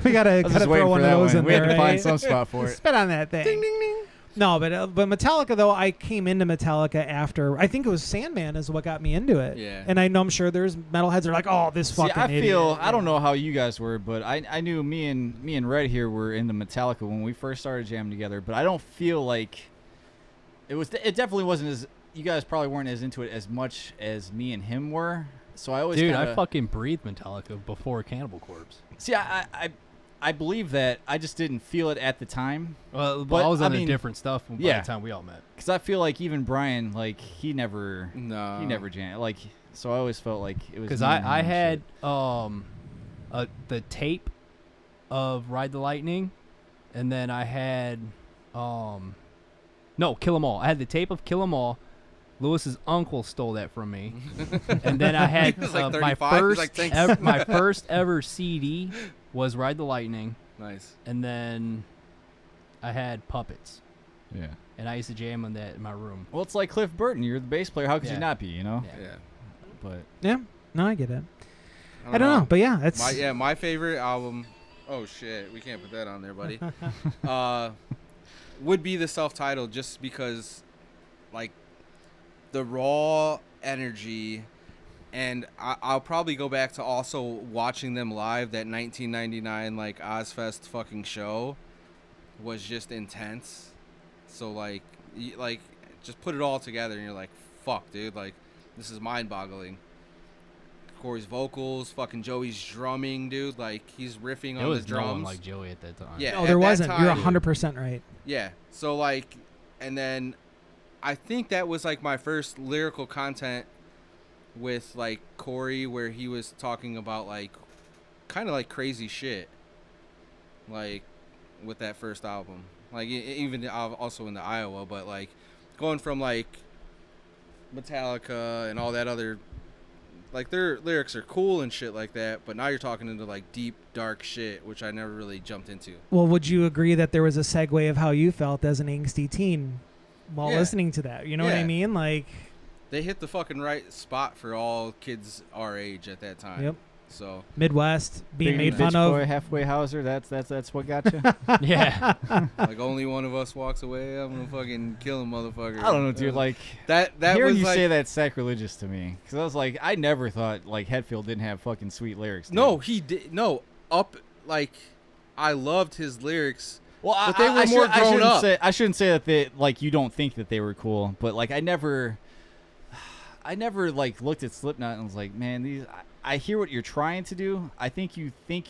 we gotta I was just throw waiting one for of that those one. in We there. had to find right? some spot for it. Spit on that thing. Ding ding ding. No, but Metallica though, I came into Metallica after I think it was Sandman is what got me into it. Yeah. And I know I'm sure there's metalheads that are like, oh, this See, fucking I idiot. feel I don't know how you guys were, but I knew me and Red here were into Metallica when we first started jamming together. But I don't feel like it definitely wasn't as you guys probably weren't as into it as much as me and him were. So I always Dude, kinda, I fucking breathed Metallica before Cannibal Corpse. see. I believe that I just didn't feel it at the time Well, But, I was I on mean, different stuff by yeah. the time we all met. because I feel like even Brian, like he never jammed like. So I always felt like it was Because me and I him had shit. the tape of Ride the Lightning, and then I had no, Kill 'Em All. I had the tape of Kill 'Em All. Lewis's uncle stole that from me, and then I had He was like my 35. He was first like, "Thanks." my first ever CD was Ride the Lightning, Nice. and then I had Puppets, Yeah. and I used to jam on that in my room. Well, it's like Cliff Burton. You're the bass player. How could Yeah. you not be? You know. Yeah. Yeah. But Yeah. No, I get it. I don't know. But yeah, it's My favorite album. Oh shit, we can't put that on there, buddy. Would be the self-titled, just because, like, the raw energy, and I'll probably go back to also watching them live. That 1999 like Ozfest fucking show was just intense. So like just put it all together and you're like, fuck, dude, like this is mind-boggling. Corey's vocals, fucking Joey's drumming, dude, like he's riffing There on the was no one drums. like Joey at that time. Yeah. no, at there that wasn't. You're time- 100% right. Yeah. So like, and then I think that was like my first lyrical content with like Corey, where he was talking about like kind of like crazy shit, like with that first album. Like even also in the Iowa, but like going from like Metallica and all that other, like their lyrics are cool and shit like that, but now you're talking into like deep dark shit, which I never really jumped into. Well, would you agree that there was a segue of how you felt as an angsty teen while Yeah. listening to that? You know what I Yeah. mean? Like, They hit the fucking right spot for all kids our age at that time. Yep. So Midwest being Big made fun bitch of. boy, halfway Hauser. That's what got you. Yeah. like only one of us walks away, I'm gonna fucking kill a motherfucker. I don't know, dude. Like that hearing was you like, say that's sacrilegious to me, because I was like, I never thought like Hetfield didn't have fucking sweet lyrics. Dude. No, he did. No, up like I loved his lyrics. Well, But they were more grown up. I shouldn't say that they like you don't think that they were cool, but like I never like looked at Slipknot and was like, man, these. I hear what you're trying to do. I think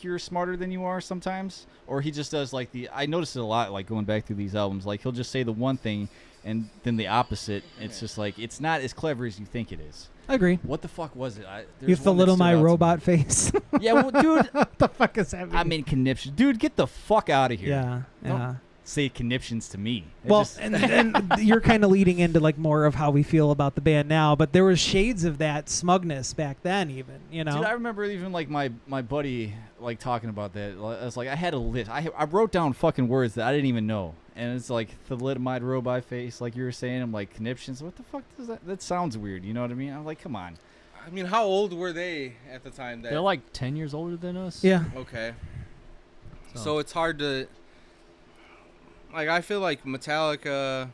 you're smarter than you are sometimes, or he just does like I notice it a lot, like going back through these albums. Like he'll just say the one thing and then the opposite. It's just like it's not as clever as you think it is. I agree. What the fuck was it? You have the Little My Robot face. Yeah, well, dude. What the fuck is that? I mean, conniptions. Dude, get the fuck out of here. Yeah, Don't yeah. say conniptions to me. Well, and you're kind of leading into like more of how we feel about the band now, but there was shades of that smugness back then, even, you know. Dude, I remember even like my buddy like talking about that. I was like, I had a list. I wrote down fucking words that I didn't even know, and it's like thalidomide robot face, like you were saying. I'm like conniptions. What the fuck does that? That sounds weird. You know what I mean? I'm like, come on. I mean, how old were they at the time? They're like 10 years older than us. Yeah. Okay. So it's hard to. Like, I feel like Metallica,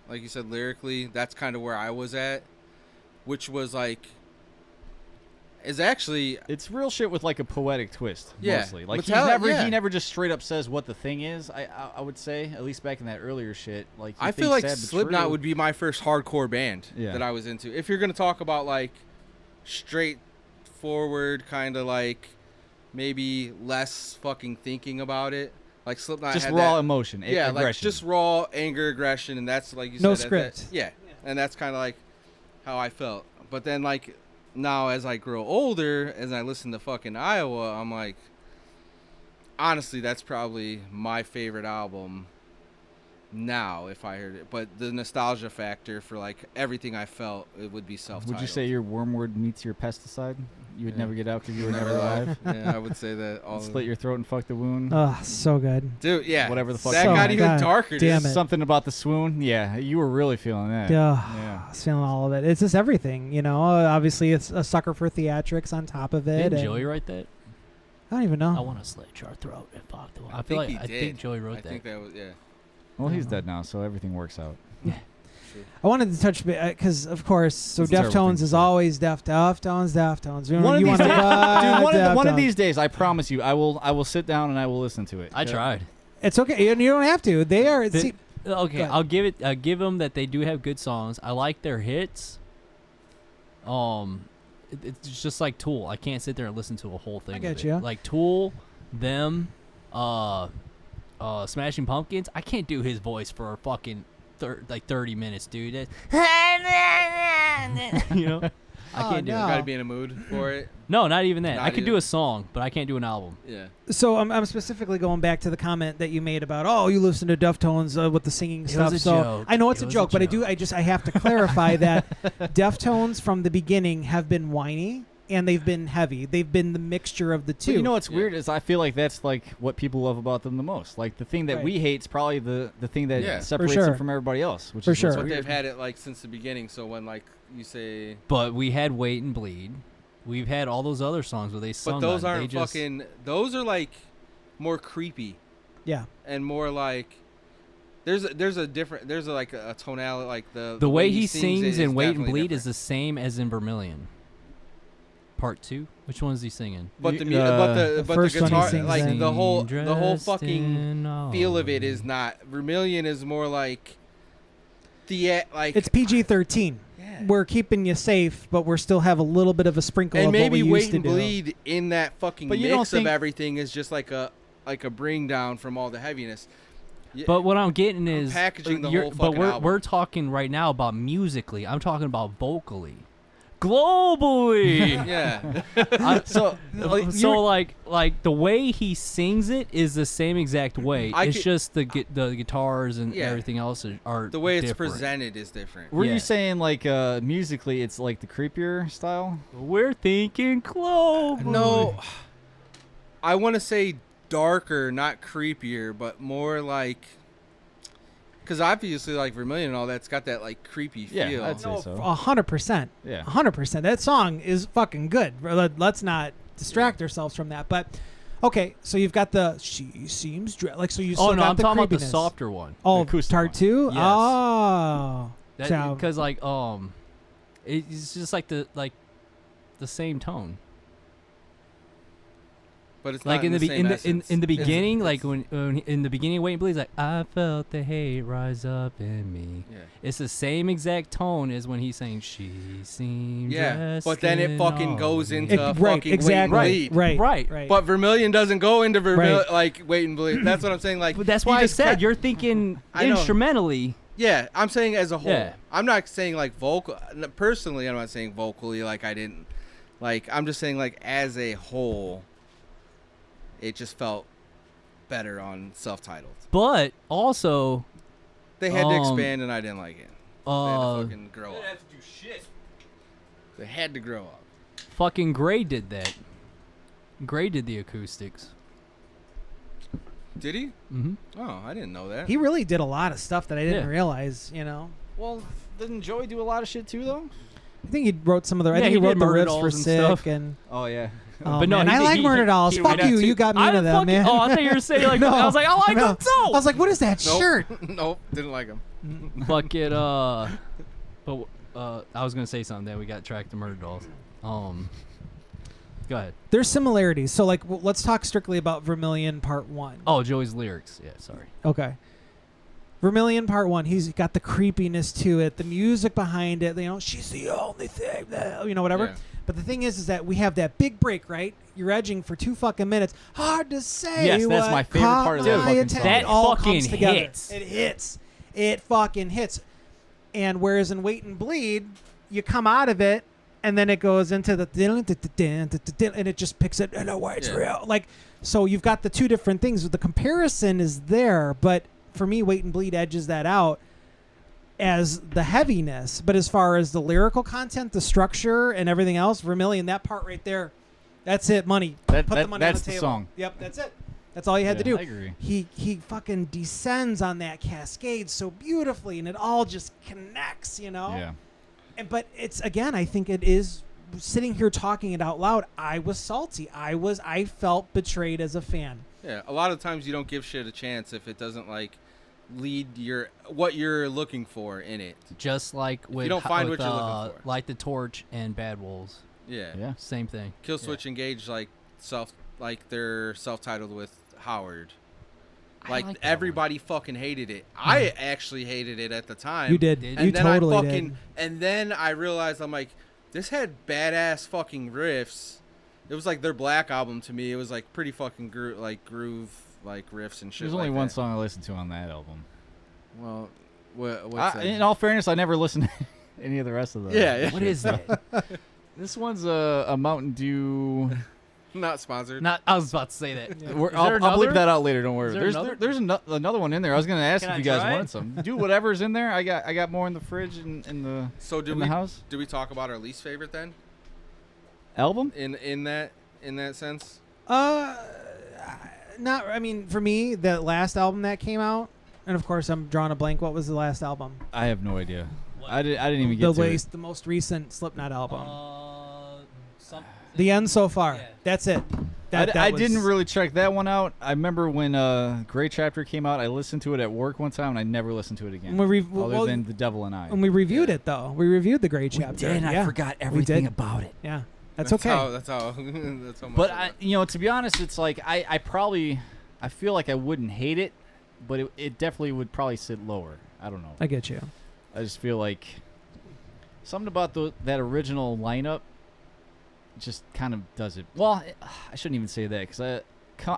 like you said, lyrically, that's kind of where I was at, which was like, is actually. It's real shit with like a poetic twist, Yeah. mostly. Like Yeah. he never just straight up says what the thing is. I would say, at least back in that earlier shit. Like I feel like Slipknot would be my first hardcore band that I was into. If you're gonna talk about like straightforward, kind of like maybe less fucking thinking about it. Like Slipknot just had raw that, emotion, yeah, aggression. like just raw anger, aggression, and that's like you said. No script. Yeah, and that's kind of like how I felt. But then like now, as I grow older, as I listen to fucking Iowa, I'm like, honestly, that's probably my favorite album now if I heard it. But the nostalgia factor for like everything I felt, it would be self-titled. Would you say your wormwood meets your pesticide? You would never get out because you were never alive. alive. Yeah, I would say that. All Split your throat and fuck the wound. Oh, so good. Dude, yeah. Whatever the fuck. That So got even God darker. damn dude. it. Something about the swoon. Yeah, you were really feeling that. Yeah, I was feeling all of it. It's just everything, you know. Obviously, it's a sucker for theatrics on top of it. Didn't and Joey write that? I don't even know. I want to slit your throat and fuck the one. I think feel like he I did. think Joey wrote I that. think that was Well, he's dead now, so everything works out. I wanted to touch because, of course, so It's a terrible thing Deftones to is say. always Deftones. You One of you these wanna days, buy dude, one of Deftones. these days, I promise you, I will sit down and I will listen to it. I tried. It's okay, and you don't have to. They are. See, Okay, Go ahead. I'll give them that they do have good songs. I like their hits. It's just like Tool. I can't sit there and listen to a whole thing. I get of it. ya. Like Tool, them, Smashing Pumpkins. I can't do his voice for a fucking 30 minutes, dude. You know, I can't do no. it. gotta be in a mood for it. No, not even that. Not I could either. do a song, but I can't do an album. Yeah. so I'm specifically going back to the comment that you made about you listen to Deftones with the singing It stuff. was a So joke. I know it's It a was joke, a but joke. I have to clarify that Deftones from the beginning have been whiny and they've been heavy. They've been the mixture of the two. But you know what's Yeah. weird is I feel like that's like what people love about them the most. Like the thing that Right. we hate is probably the thing that Yeah. separates sure. them from everybody else. Which For is what's sure. But weird. they've had it like since the beginning. So when like you say, But we had Wait and Bleed. We've had all those other songs where they sung. but those on. They aren't just, fucking. Those are like more creepy yeah. and more like. There's a different. There's like a tonality like The way he sings it is in Wait and definitely Bleed is different. the same as in Vermilion. Part 2. Which one is he singing? But the The but first the one he guitar sings like in. the whole fucking in feel of it is not. Vermilion is more like like It's PG-13. yeah. We're keeping you safe, but we're still have a little bit of a sprinkle And of maybe what we Wait used to and do. Bleed in that fucking But you don't mix of think- everything is just like a bring down from all the heaviness. Yeah, But what I'm getting is packaging the you're- whole But fucking we're album. we're talking right now about musically. I'm talking about vocally, globally. yeah. So like the way he sings it is the same exact way. I It's could- just the guitars and Yeah. everything else are The way it's different. presented is different. were Yeah. you saying like musically it's like the creepier style? We're thinking globally. No, I want to say darker, not creepier, but more like. Because obviously, like Vermilion and all that's got that like creepy Yeah, feel. I'd say No, so. 100%. Yeah. 100%. That song is fucking good. Let's not distract ourselves from that. But okay, so you've got the she seems like so you. Oh still no, got I'm the talking about the creepiness. softer one. Oh, acoustic Tart one. 2? Yes. Oh. So- Because like it's just like the same tone. But it's Like not in the the be- same in the essence. in the beginning, It's- like when in the beginning, Wait and Bleed, like I felt the hate rise up in me. Yeah. It's the same exact tone as when he's saying she seemed. Yeah, dressed but then it in fucking all goes of into me." It- fucking right, Wait and exactly. Bleed. Right. But Vermilion doesn't go into Vermilion Right. like Wait and Bleed. That's what I'm saying. Like But that's he why I just said kept- you're thinking I know. instrumentally. Yeah, I'm saying as a whole. Yeah. I'm not saying like vocal. Personally, I'm not saying vocally. Like I didn't. Like I'm just saying like as a whole, it just felt better on self-titled. But also, They had to expand, and I didn't like it. They had to fucking grow They up. didn't have to do shit. They had to grow up. fucking Gray did that. Gray did the acoustics. Did he? Mm-hmm. Oh, I didn't know that. He really did a lot of stuff that I didn't Yeah. realize. You know, Well, didn't Joey do a lot of shit too, though? I think he wrote some of the. I Yeah, think he he wrote did the Murder riffs Dolls for and Sick stuff. and. Oh yeah. Oh, But no, man, he I did- like he- Murder he- Dolls. he- Fuck that's you. it. You got me I into them, fucking- man. Oh, I thought you were saying like. No, I was like, I like no. them too. I was like, what is that Nope. shirt? Nope, didn't like him. Fuck it. But I was gonna say something. Then we got tracked to Murder Dolls. Go ahead. There's similarities. So, like, let's talk strictly about Vermilion Part 1. Oh, Joey's lyrics. Yeah, sorry. Okay. Vermilion Part 1, he's got the creepiness to it, the music behind it, you know, she's the only thing that, you know, whatever. Yeah. But the thing is that we have that big break, right? You're edging for 2 fucking minutes. Hard to say. Yes, that's what my favorite caught part of that my fucking attention. song. That It all fucking comes together. hits. It hits. It fucking hits. And whereas in Wait and Bleed, you come out of it, and then it goes into the and it just picks it. And oh, it's Yeah. real. Like, so you've got the 2 different things. The comparison is there, but for me, Wait and Bleed edges that out as the heaviness. But as far as the lyrical content, the structure, and everything else, Vermilion, that part right there, that's it. Money. That- Put that- the money that's on the the table. song. Yep, that's it. That's all you had to do. I agree. He fucking descends on that cascade so beautifully, and it all just connects, you know. Yeah. But it's, again, I think it is, sitting here talking it out loud, I was salty. I felt betrayed as a fan. Yeah, a lot of times you don't give shit a chance if it doesn't like lead what you're looking for in it. Just like with, you don't find with, what you're looking for. Light the Torch and Bad Wolves. Yeah. Yeah. Same thing. Kill Switch Engage they're self-titled with Howard. Like like that everybody fucking hated it. I actually hated it at the time. You did. Did You And then totally I fucking did. and then I realized I'm like, this had badass fucking riffs. It was like their Black album to me. It was like pretty fucking groove like riffs and shit. There's only like one that. song I listened to on that album. Well, what's that? In all fairness, I never listened to any of the rest of them. Yeah. What is that? This one's a Mountain Dew. Not sponsored. Not. I was about to say that. Yeah. We're- Is there I'll bleep another? that out later. Don't worry. Is there There's another? there's another one in there. I was gonna ask Can if I you guys try? wanted some. Do whatever's in there. I got more in the fridge in the So in the house. do we talk about our least favorite then? Album. In that sense? Not. I mean, for me, the last album that came out, and of course, I'm drawing a blank. What was the last album? I have no idea. What? I didn't even get to it. The most recent Slipknot album. Some. The End So Far. Yeah. That's it. I That was- didn't really check that one out. I remember when Gray Chapter came out. I listened to it at work one time, and I never listened to it again. When we other than The Devil and I. when we reviewed it, though, we reviewed the Great Chapter. Yeah. forgot everything about it. Yeah, that's okay. That's how that's how much But I to be honest, it's like I feel like I wouldn't hate it, but it definitely would probably sit lower. I don't know. I get you. I just feel like something about that original lineup just kind of does it. Well, I shouldn't even say that because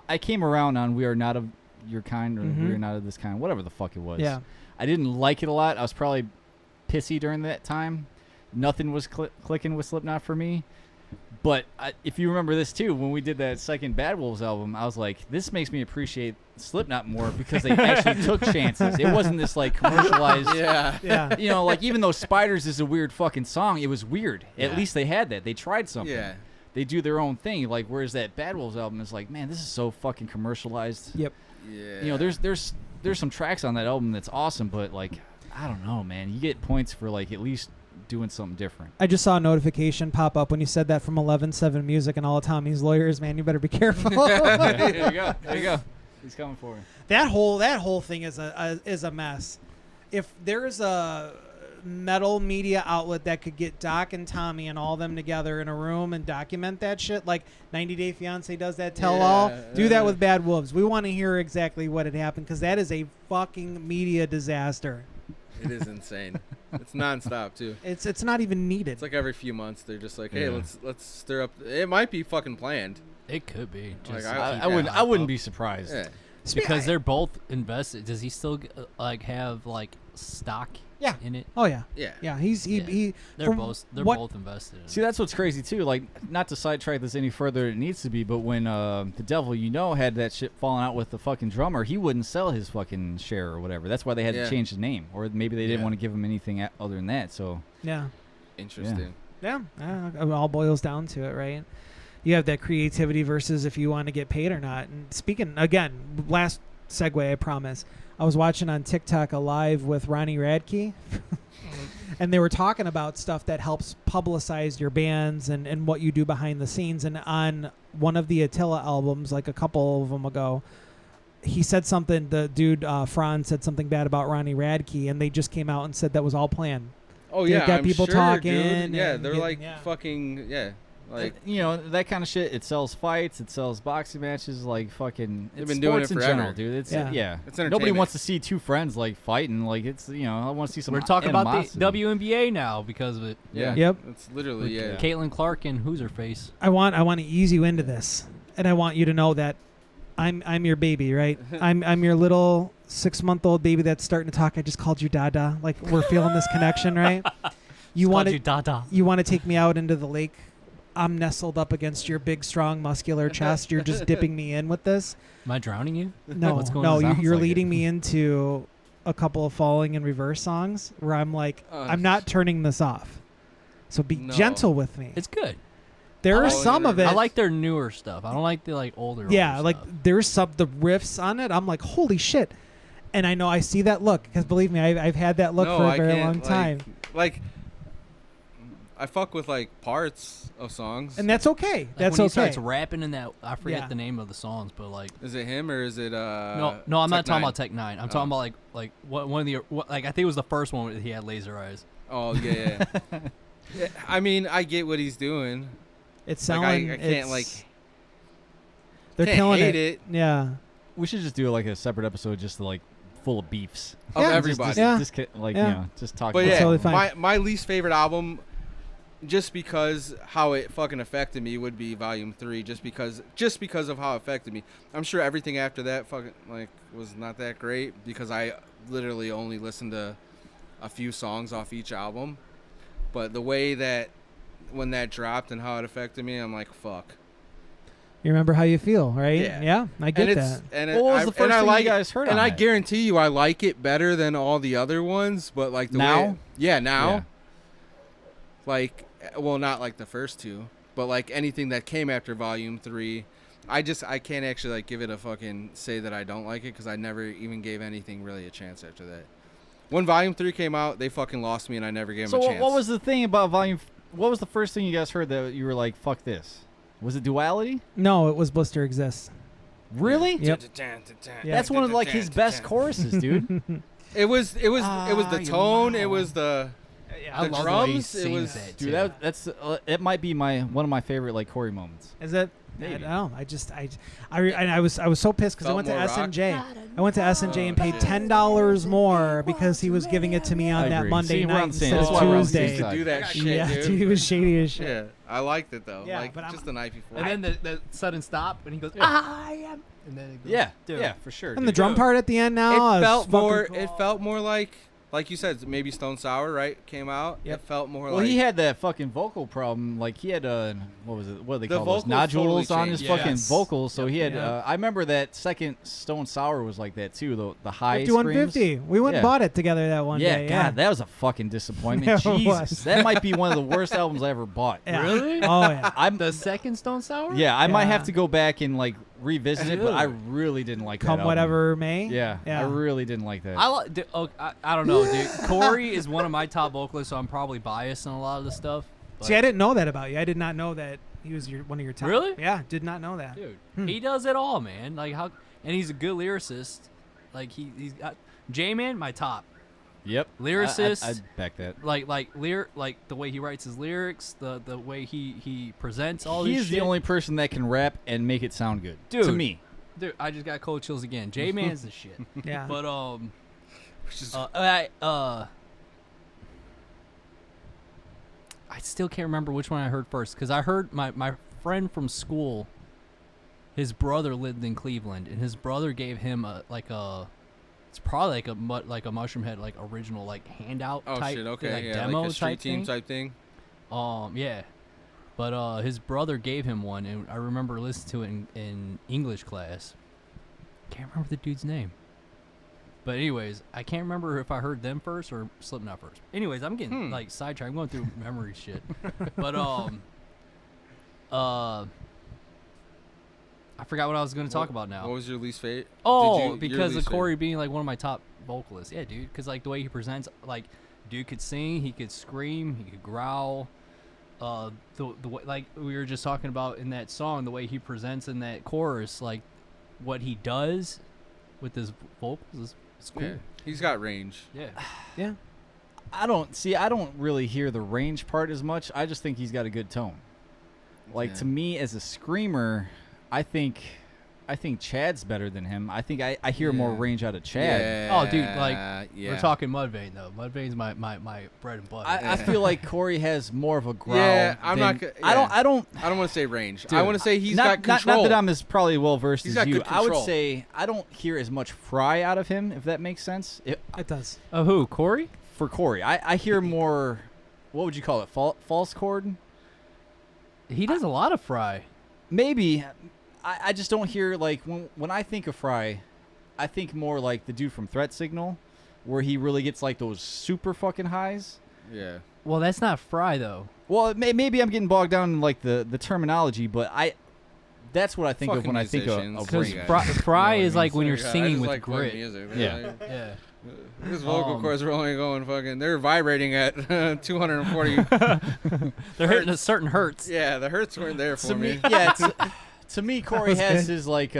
I came around on We Are Not of Your Kind or Mhm. We Are Not of This Kind, whatever the fuck it was. Yeah. I didn't like it a lot. I was probably pissy during that time. Nothing was clicking with Slipknot for me. But if you remember this too, when we did that second Bad Wolves album, I was like, this makes me appreciate Slipknot more because they actually took chances. It wasn't this like commercialized. yeah. Yeah. You know, like even though Spiders is a weird fucking song, it was weird. At Yeah. least they had that. They tried something. Yeah. They do their own thing. Like whereas that Bad Wolves album is like, man, this is so fucking commercialized. Yep. Yeah. You know, there's some tracks on that album that's awesome, but like I don't know, man. You get points for like at least doing something different. I just saw a notification pop up when you said that from 11-7 Music and all of Tommy's lawyers. Man, you better be careful. There you go. There you go. He's coming for you. That whole thing is a mess. If there's a metal media outlet that could get Doc and Tommy and all of them together in a room and document that shit, like 90 Day Fiance does that tell-all, Yeah. do that with Bad Wolves. We want to hear exactly what had happened because that is a fucking media disaster. It is insane. It's nonstop too. It's not even needed. It's like every few months they're just like, hey, Yeah. let's stir up. It might be fucking planned. It could be. Like, Just I- keep I wouldn't that I wouldn't up. be surprised. Yeah. because they're both invested. Does he still like have like stock Yeah. in it. Oh yeah. Yeah. Yeah. He. They're from both what- both invested in See, it. that's what's crazy too. Like, not to sidetrack this any further than it needs to be, but when the Devil had that shit falling out with the fucking drummer, he wouldn't sell his fucking share or whatever. That's why they had Yeah. to change the name, or maybe they didn't Yeah. want to give him anything other than that. So Yeah. Interesting. Yeah. It all boils down to it, right? You have that creativity versus if you want to get paid or not. And speaking again, last segue, I promise. I was watching on TikTok a live with Ronnie Radke, and they were talking about stuff that helps publicize your bands and what you do behind the scenes. And on one of the Attila albums, like a couple of them ago, he said something. The dude Franz said something bad about Ronnie Radke, and they just came out and said that was all planned. Oh They yeah, got I'm people sure, talking dude. Yeah, and they're getting- like yeah. fucking like you know, that kind of shit. It sells fights. It sells boxing matches. Like fucking. They've It's been doing sports it in forever. general, dude. It's Yeah. It's Nobody entertainment. wants to see two friends like fighting. Like it's I want to see some. We're talking about the animosity. WNBA now because of it. Yeah. Yep. It's literally yeah. Caitlin Clark and who's her face? I want to ease you into this, and I want you to know that I'm your baby, right? I'm your little 6-month-old baby that's starting to talk. I just called you Dada. Like we're feeling this connection, right? You want you to Dada. you want to take me out into the lake? I'm nestled up against your big, strong, muscular chest. You're just dipping me in with this. Am I drowning you? No, What's going no, on? Sounds you're like leading it. me into a couple of falling in reverse songs where I'm like, I'm not turning this off. So be No. gentle with me. It's good. There I are like some it. of it. I like their newer stuff. I don't like the older. Yeah, like stuff. there's the riffs on it. I'm like, holy shit. And I know I see that look because believe me, I've had that look No, for a I very can't, long time. Like I fuck with like parts of songs. And that's okay. Like that's when he okay. starts rapping in that. I forget Yeah. the name of the songs, but like. Is it him or is it No, I'm not Tech talking Nine? about Tech Nine. I'm talking about like one of the like I think it was the first one where he had laser eyes. Oh yeah. Yeah, I mean, I get what he's doing. It's Like selling. I can't they're can't killing hate it. it. Yeah. We should just do like a separate episode, just like full of beefs. Of Yeah. everybody. Yeah. Just like Yeah. just talk. But about yeah, totally fine. my least favorite album, just because how it fucking affected me, would be Volume 3. Just because of how it affected me. I'm sure everything after that fucking like was not that great because I literally only listened to a few songs off each album. But the way that when that dropped and how it affected me, I'm like, fuck. You remember how you feel, right? Yeah. I get and that. And What was I, the first and I thing you like, guys heard And on I that? guarantee you, I like it better than all the other ones. But like the Now? way, yeah, now. Yeah. Like, well, not like the first two, but like anything that came after Volume 3, I can't actually like give it a fucking say that I don't like it because I never even gave anything really a chance after that. When Volume 3 came out, they fucking lost me and I never gave So them a chance. what was the thing about Volume? What was the first thing you guys heard that you were like, "Fuck this"? Was it Duality? No, it was Blister Exists. Really? Yep. That's one of like his best choruses, dude. It was the Ah, you tone. know. It was the I The love the way he drums, it sings was- that Dude, too. that's it might be one of my favorite like Corey moments. Is it? I Maybe. don't know. I was so pissed because I Felt went to more rock? SNJ. I went to SNJ and Oh, paid shit. $10 more because he was giving it to me on I that agree. Monday See, we're night on the same- instead that's of why we're on the same Tuesday. side. do that shit, Yeah, dude. dude, he was shady as shit. Yeah, I liked it though. Yeah, like but I'm- just the night before. And then the sudden stop, and he goes, Yeah. "I am," and then it goes, Yeah, dude. yeah, for sure. And the dude. drum part at the end now. it is felt fucking more. cool. It felt more like you said, maybe Stone Sour, right? Came out. Yep. It felt more Well, like he had that fucking vocal problem. Like he had what was it? What do they The call those vocals nodules totally on his changed. fucking Yes. vocals? So he had. Yep. I remember that second Stone Sour was like that too. The high 5150. We went and Yeah. bought it together that one Yeah, day. God, that was a fucking disappointment. Yeah, it was. Jesus, that might be one of the worst albums I ever bought. Yeah. Really? Oh yeah. I'm The second Stone Sour? yeah, I might Yeah. have to go back and like revisit it, but I Dude. really didn't like that Come album. whatever may. Yeah, Yeah. I really didn't like that. I don't know, dude. Corey is one of my top vocalists, so I'm probably biased on a lot of the stuff. But See, I didn't know that about you. I did not know that he was one of your top. Really? Yeah, did not know that. dude, he does it all, man. Like how, and he's a good lyricist. Like he's got J-Man, my top. Yep, Lyricist. I'd back that. Like the way he writes his lyrics, the way he presents all He's this the shit. only person that can rap and make it sound good. To Dude. me. Dude, I just got cold chills again. J-Man's the shit. Yeah. But which is I still can't remember which one I heard first because I heard my friend from school. His brother lived in Cleveland, and his brother gave him a It's probably like a Mushroom Head like original like handout Oh type shit, okay, like yeah, demo like a street type team thing. type thing. Yeah. But his brother gave him one, and I remember listening to it in English class. Can't remember the dude's name. But anyways, I can't remember if I heard them first or Slipknot first. Anyways, I'm getting like sidetracked. I'm going through memory shit. But I forgot what I was going to talk about now. What was your least favorite? Oh, because of Corey being like one of my top vocalists. Yeah, dude. Because like the way he presents, like, dude could sing, he could scream, he could growl. The way, like we were just talking about in that song, the way he presents in that chorus, like what he does with his vocals is cool. Yeah, he's got range. Yeah. Yeah. I don't really hear the range part as much. I just think he's got a good tone. Like Yeah. to me as a screamer, I think Chad's better than him. I think I hear more Yeah. range out of Chad. Yeah, Oh, dude, like yeah. we're talking Mudvayne though. Mudvayne's my bread and butter. I feel like Corey has more of a growl. Yeah, I'm than- not go- I don't. yeah. I don't want to say range. I Dude, want to say he's not, got control. Not that I'm as probably well versed He's as got you. good I would control. say I don't hear as much fry out of him, if that makes sense. It does. Oh, who? Corey? For Corey, I hear more. What would you call it? False chord? He does a lot of fry. Maybe. I just don't hear like when I think of Fry, I think more like the dude from Threat Signal, where he really gets like those super fucking highs. Yeah. Well, that's not fry though. Well, maybe I'm getting bogged down in like the terminology, but that's what I think of Fucking when I think of musicians. Because range. Fry- fry You know is what I like when you're Yeah, I singing just with like playing grit. music. Yeah. Like, Yeah. his vocal Um, cords are only going fucking. They're vibrating at 240. They're hitting a certain hertz. Yeah, the hertz weren't there for me. Yeah, to me, Corey was has good. his like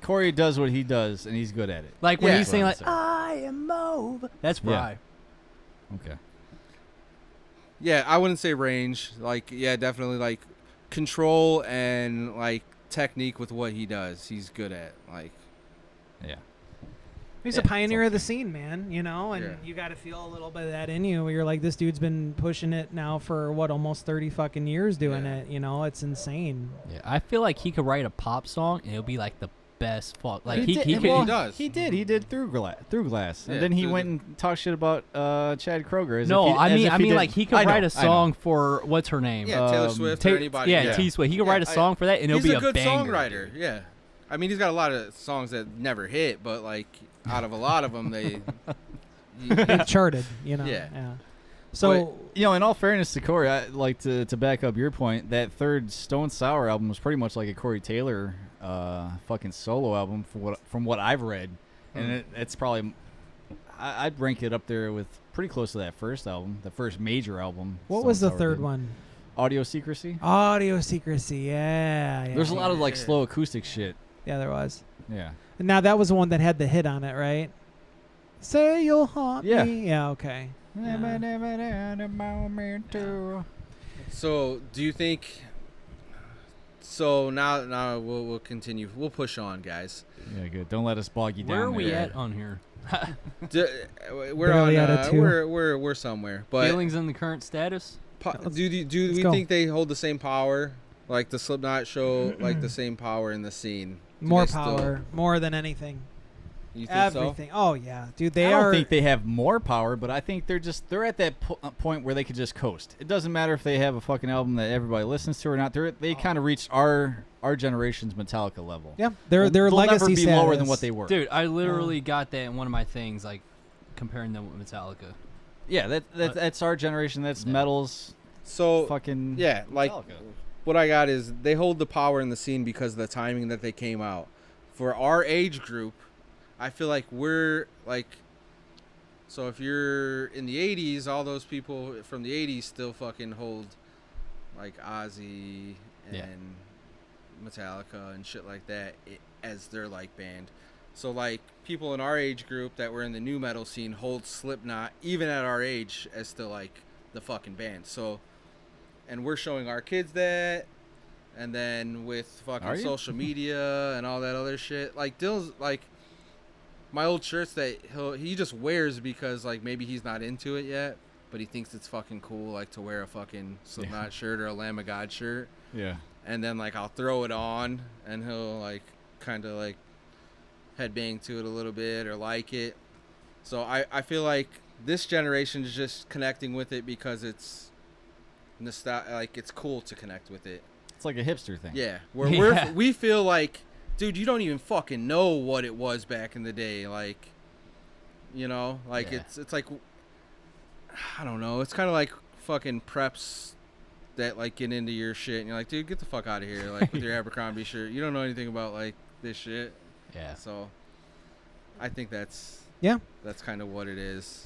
Corey does what he does, and he's good at it. Like when Yeah. he's saying That's like what I am over. That's Yeah. fry. Okay. Yeah, I wouldn't say range. Like, yeah, definitely like control and like technique with what he does. He's good at. Like, Yeah. He's Yeah, a pioneer it's of the scene, man, you know, and Yeah. you got to feel a little bit of that in you. Where you're like, this dude's been pushing it now for what, almost 30 fucking years doing Yeah. it. You know, it's insane. Yeah, I feel like he could write a pop song and it'll be like the best fuck. Like He he did- could. well, he does. He did through glass, Yeah, and then he Through went and talked shit about Chad Kroger. As No, if he, I as mean, if I mean, did- like he could I know, write a I know. song for what's her name? yeah, Taylor Um, Swift or anybody. Yeah, T Swift. He could write a I- song for that, and it'll He's be a good banger, songwriter. dude. Yeah, I mean, he's got a lot of songs that never hit, but like out of a lot of them, they. They've charted, you know. Yeah. So, You know, in all fairness to Corey, I like to back up your point. That third Stone Sour album was pretty much like a Corey Taylor fucking solo album from what I've read, and it's probably I'd rank it up there with pretty close to that first album, the first major album. what Stone was the Sour third did. one? Audio Secrecy. Audio Secrecy. Yeah. There's a lot of like Yeah. slow acoustic shit. Yeah, there was. Yeah. Now that was the one that had the hit on it, right? Say you'll haunt Yeah. me. Yeah. Okay. So, do you think? So now we'll continue. We'll push on, guys. Yeah, good. Don't let us bog you down. Where are we there. at on here? D- we're Barely on. out of two. We're somewhere. But Feelings in the current status? do let's we go. think they hold the same power? Like the Slipknot show, like the same power in the scene. Do More they still- power, more than anything. You think Everything. Oh yeah, dude. They I don't are. think they have more power, but I think they're at that point where they could just coast. It doesn't matter if they have a fucking album that everybody listens to or not. They kind of reached our generation's Metallica level. yeah, their They'll legacy never be status. lower than what they were. Dude, I literally got that in one of my things, like comparing them with Metallica. Yeah, that's our generation. That's Yeah. metal's So fucking yeah, like Metallica. what I got is they hold the power in the scene because of the timing that they came out. For our age group, I feel like we're like, so if you're in the 80s, all those people from the 80s still fucking hold like Ozzy and Yeah. Metallica and shit like that as their like band. So like people in our age group that were in the new metal scene hold Slipknot even at our age as still like the fucking band. So, and we're showing our kids that, and then with Are fucking you? social media and all that other shit. Like Dylan's like my old shirts that he just wears because like maybe he's not into it yet, but he thinks it's fucking cool like to wear a fucking Slipknot shirt or a Lamb of God shirt. yeah. And then like I'll throw it on and he'll like kind of like headbang to it a little bit or like it. So I feel like this generation is just connecting with it because it's like it's cool to connect with it. It's like a hipster thing. Yeah, Yeah. we feel like, dude, you don't even fucking know what it was back in the day. Like, you know, like Yeah. it's like, I don't know. It's kind of like fucking preps that like get into your shit, and you're like, dude, get the fuck out of here. Like with your Abercrombie shirt, you don't know anything about like this shit. Yeah. So, I think that's kind of what it is.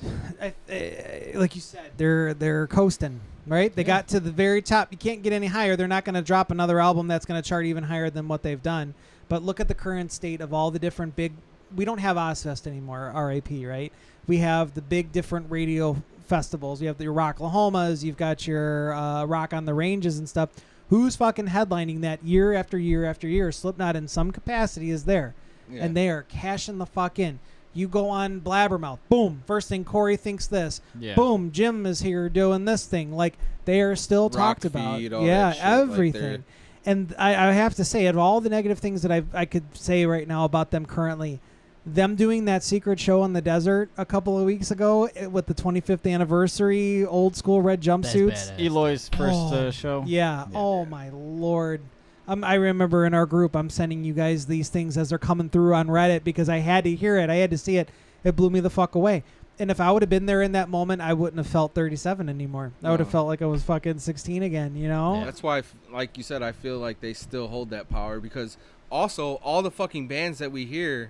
Like you said, they're coasting, right? They got to the very top. You can't get any higher. They're not going to drop another album that's going to chart even higher than what they've done. But look at the current state of all the different big. We don't have Ozfest anymore, RAP, right? We have the big different radio festivals. You have your Rocklahomas. You've got your Rock on the Ranges and stuff. Who's fucking headlining that year after year after year? Slipknot in some capacity is there. Yeah. And they are cashing the fuck in. You go on Blabbermouth, boom, first thing Corey thinks this. Yeah. Boom, Jim is here doing this thing. Like, they are still talked about. Feed, all Yeah, that shit, like everything. And I have to say, of all the negative things that I could say right now about them currently, them doing that secret show in the desert a couple of weeks ago with the 25th anniversary old school red jumpsuits. That's badass. Eloy's first Oh, show. Yeah. Oh, my Lord. I remember in our group, I'm sending you guys these things as they're coming through on Reddit because I had to hear it. I had to see it. It blew me the fuck away. And if I would have been there in that moment, I wouldn't have felt 37 anymore. I would have No. felt like I was fucking 16 again, you know? Yeah. That's why, like you said, I feel like they still hold that power because also all the fucking bands that we hear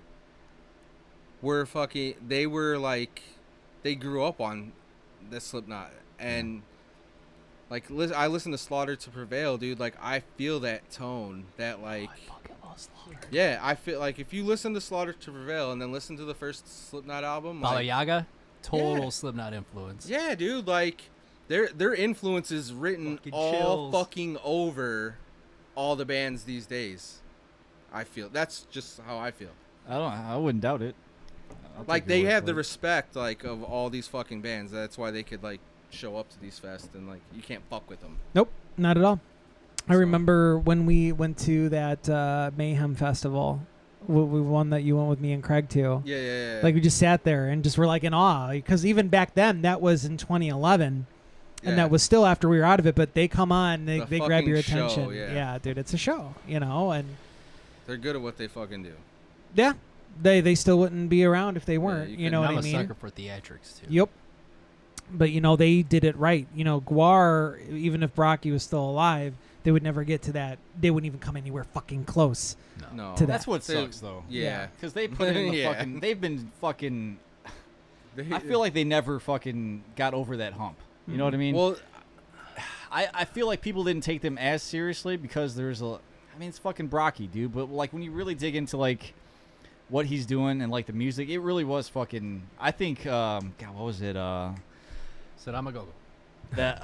were fucking. They were like, they grew up on the Slipknot and. Like, I listen to Slaughter to Prevail, dude. Like, I feel that tone. That, like... I fucking love Slaughter. Yeah, I feel like if you listen to Slaughter to Prevail and then listen to the first Slipknot album... Baba Like, Yaga, total Yeah. Slipknot influence. yeah, dude, like, their influence is written Fucking all chills. fucking over all the bands these days. I feel. That's just how I feel. I wouldn't doubt it. I'll Like, take your they word have for the it. respect, like, of all these fucking bands. That's why they could, like, show up to these fests and, like, you can't fuck with them. Nope, not at all. I So- remember when we went to that Mayhem Festival, one that you went with me and Craig to. Yeah. Like, we just sat there and just were, like, in awe. Because even back then, that was in 2011. And Yeah. that was still after we were out of it. But they come on, they The grab your fucking show, attention. yeah. Dude, it's a show, you know? And, They're good at what they fucking do. yeah, they still wouldn't be around if they weren't. you You know couldn't- what I'm I a mean? sucker for theatrics, too. Yep. But, you know, they did it right. You know, Guar, even if Brocky was still alive, they would never get to that. They wouldn't even come anywhere fucking close. No. To That's what They- sucks, though. Yeah. Because they put in the Yeah. fucking. They've been fucking. They- I feel like they never fucking got over that hump. You know what I mean? Well, I feel like people didn't take them as seriously because there's a. I mean, it's fucking Brocky, dude. But like when you really dig into like what he's doing and like the music, it really was fucking. I think. God, what was it? Sadama Gogo. That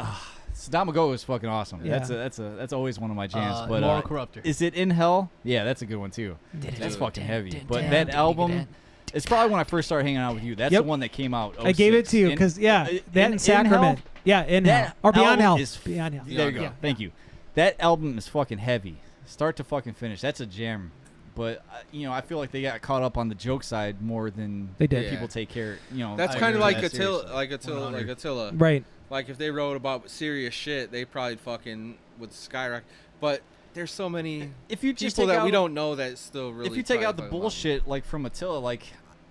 Saddam Go is fucking awesome. Yeah. That's always one of my jams. But Moral Corruptor. is it In Hell? Yeah, that's a good one too. That's Dude. fucking heavy. But that album, it's probably when I first started hanging out with you. That's Yep. the one that came out. I gave it 06. to you In- because, yeah, that In in Sacrament. Hell? Yeah, in That Hell. Or Beyond album Hell. is- Beyond Hell. There you go. Yeah. Thank you. That album is fucking heavy, start to fucking finish. That's a jam. But you know, I feel like they got caught up on the joke side more than They did. Yeah. people take care. You know, that's I kind of agree like with that, Attila, seriously. like Attila, 100. like Attila. Right. Like if they wrote about serious shit, they probably fucking would skyrocket. But there's so many if you just people take that out, we don't know that still really. if you take probably out the fucking love bullshit like from Attila, like,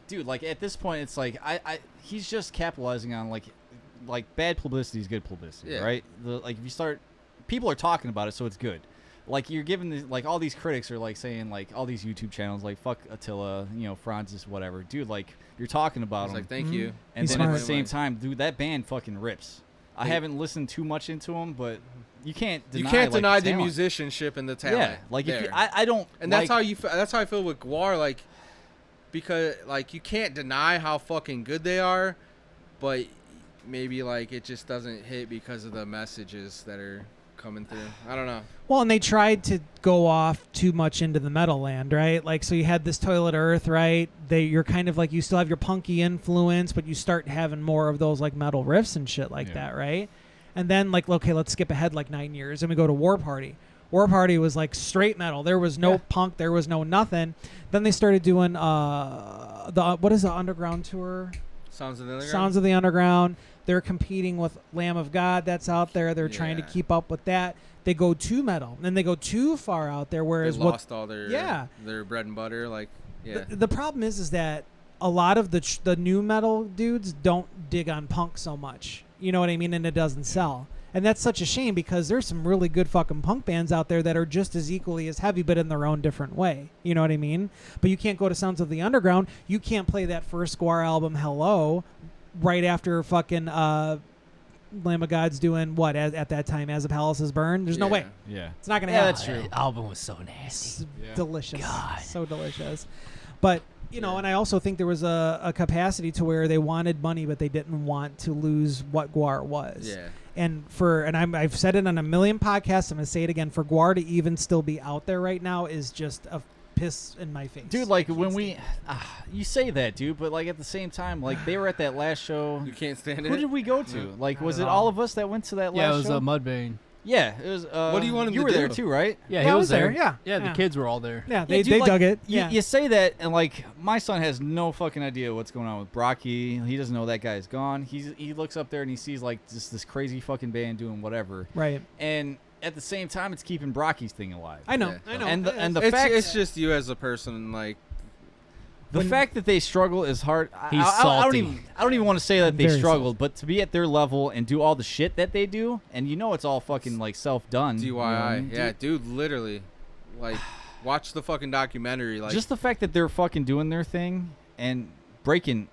dude, like at this point, it's like he's just capitalizing on like bad publicity is good publicity, Yeah. right? Like if you start, people are talking about it, so it's good. Like you're giving the, like all these critics are like saying like all these YouTube channels like fuck Attila, you know, Francis, whatever, dude. Like you're talking about It's him, like thank Mhm. you. and He's then at the smart. same time, dude, that band fucking rips. I They- haven't listened too much into them, but you can't deny, You can't like, deny the talent. musicianship and the talent. Yeah, like if you, there. I don't, and that's like, how you. That's how I feel with Guar. Like because like you can't deny how fucking good they are, but maybe like it just doesn't hit because of the messages that are coming through. I don't know. Well, and they tried to go off too much into the metal land, right? Like, so you had this Toilet Earth, right? You're kind of like, you still have your punky influence, but you start having more of those like metal riffs and shit like Yeah. that, right? And then like, okay, let's skip ahead like 9 years and we go to War Party. War Party was like straight metal. There was no punk. There was no nothing. Then they started doing what is the underground tour? Sounds of the Underground. Sounds of the Underground. They're competing with Lamb of God that's out there. They're trying to Yeah. keep up with that. They go too metal, and they go too far out there. Whereas They lost all their their bread and butter. Like, the problem is that a lot of the new metal dudes don't dig on punk so much. You know what I mean? And it doesn't sell. And that's such a shame because there's some really good fucking punk bands out there that are just as equally as heavy, but in their own different way. You know what I mean? But you can't go to Sounds of the Underground. You can't play that first Guar album, Hello, right after fucking Lamb of God's doing what at that time, As a Palace is Burned. There's no way. Yeah. It's not going to happen. That's true. That album was so nasty. It's delicious. God. So delicious. But, you know, and I also think there was a capacity to where they wanted money, but they didn't want to lose what Guar was. Yeah. And I've said it on a million podcasts. I'm going to say it again. For Guar to even still be out there right now is just a piss in my face. Dude, like when you say that, dude, but like at the same time, like they were at that last show. You can't stand it. Who did we go to? No. Like, Not was at it all. all of us that went to that last Yeah, it was show? Mudvayne. Yeah, it was. What do you want him You to were there do? too, right? Yeah, Yeah, he I was there. Yeah. Yeah, the kids were all there. Yeah, Yeah, they dude, like, dug it. You, Yeah. you say that, and like my son has no fucking idea what's going on with Brocky. He doesn't know that guy's gone. He looks up there and he sees like just this crazy fucking band doing whatever. Right. And at the same time, it's keeping Brocky's thing alive. I know. Yeah. I know. And the It's, fact it's just you as a person, like. the fact that they struggle is hard. He's I don't salty. even want to say that they Very struggled, but to be at their level and do all the shit that they do, and you know it's all fucking like self-done. you know what I DIY. mean? Yeah, dude, literally. Like, watch the fucking documentary. Like, Just the fact that they're fucking doing their thing and breaking,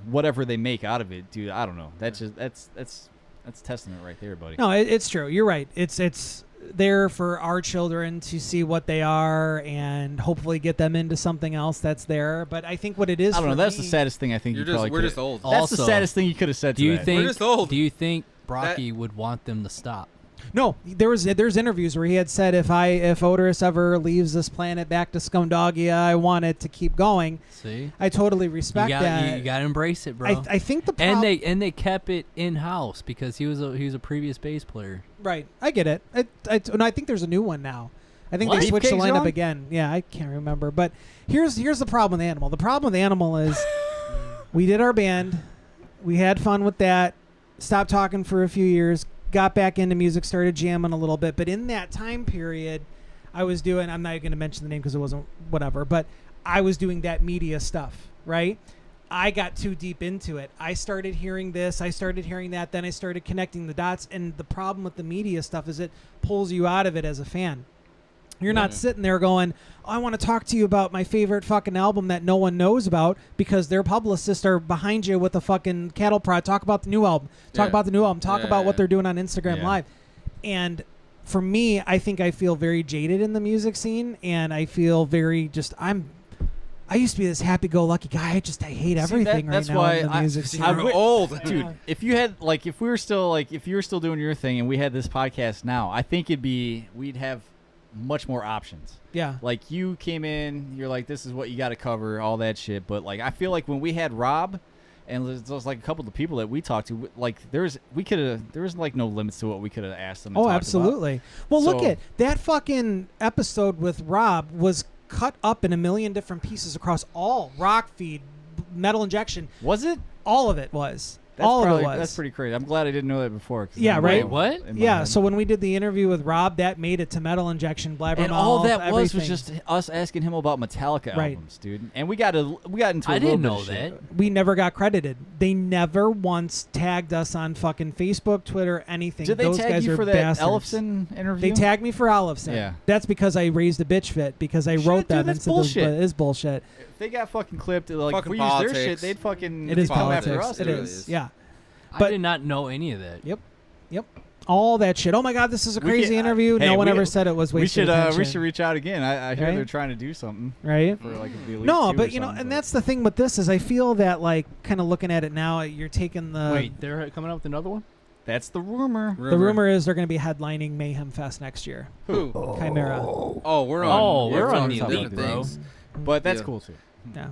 whatever they make out of it, dude. I don't know. That's testament right there, buddy. No, it's true. You're right. It's there for our children to see what they are and hopefully get them into something else that's there. But I think what it is. I don't know. for That's me- the saddest thing I think you're you just, probably we're could. just old. Oh. That's the Also, saddest thing you could have said. Do you to that. think? We're just old. Do you think Brocky would want them to stop? No, there's interviews where he had said if Odorous ever leaves this planet back to Scumdogia, I want it to keep going. See, I totally respect that. you gotta embrace it, bro. I think the problem, and they kept it in house because he was a previous bass player. right. I get it. I think there's a new one now. I think What? they switched the Beefcake's lineup on? again. Yeah, I can't remember. But here's the problem with Animal. The problem with Animal is we did our band, we had fun with that, stopped talking for a few years, got back into music, started jamming a little bit. But in that time period, I was doing, I'm not going to mention the name because it wasn't whatever, but I was doing that media stuff, right? I got too deep into it. I started hearing this, I started hearing that, then I started connecting the dots. And the problem with the media stuff is it pulls you out of it as a fan. You're not sitting there going, oh, I want to talk to you about my favorite fucking album that no one knows about because their publicists are behind you with a fucking cattle prod. Talk about the new album. Talk about the new album. Talk about what they're doing on Instagram Yeah. Live. And for me, I think I feel very jaded in the music scene, and I feel very just I used to be this happy-go-lucky guy. I hate everything that's right now why in the music scene. I'm old. Dude, if you were still doing your thing and we had this podcast now, I think we'd have much more options. Yeah. Like you came in, you're like, this is what you got to cover, all that shit. But like, I feel like when we had Rob, and there's like a couple of the people that we talked to, like there was like no limits to what we could have asked them. To Oh, talk absolutely. Well, look So- at that fucking episode with Rob was cut up in a million different pieces across all Rock Feed, Metal Injection. about. Was it? All of it was. That's all probably, of it was. That's pretty crazy. I'm glad I didn't know that before. 'Cause Yeah, I'm right? like, What? in my Yeah, head. so when we did the interview with Rob, that made it to Metal Injection, Blabbermouth, and all that was everything. just us asking him about Metallica Right. albums, dude. And we got into a I little didn't bit know of shit. that. We never got credited. They never once tagged us on fucking Facebook, Twitter, anything. Did they Those tag guys you are for that bastards. Ellefson interview? They tagged me for Olafson. Yeah. That's because I raised a bitch fit because I Shit, wrote dude, them that's and said bullshit. it is bullshit. If they got fucking clipped, like Fucking if we use their politics. shit, they'd fucking It is come politics. after us. It really is. is. Yeah. I But- did not know any of that. Yep. All that shit. Oh my God, this is a We crazy can- interview. hey, no one we- ever said it was We wasted should attention. reach out again. I hear Right? they're trying to do something Right? for like a Elite No, 2 but or you know, something, and but- that's the thing with this is I feel that like kind of looking at it now, you're taking the Wait, they're coming up with another one? that's the rumor. the rumor is they're going to be headlining Mayhem Fest next year. Who? Chimera. Oh, we're on. Oh, we're we're on on the different Elite, bro. things. But that's Yeah. cool too. Yeah.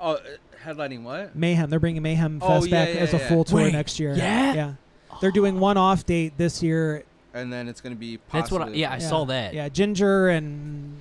Oh, headlining what? Mayhem. They're bringing Mayhem Oh, Fest yeah, back yeah, as a yeah. full tour Wait, next year. yeah? Yeah. They're doing one off date this year and then it's going to be That's what. possibly. I saw that. Yeah, Ginger and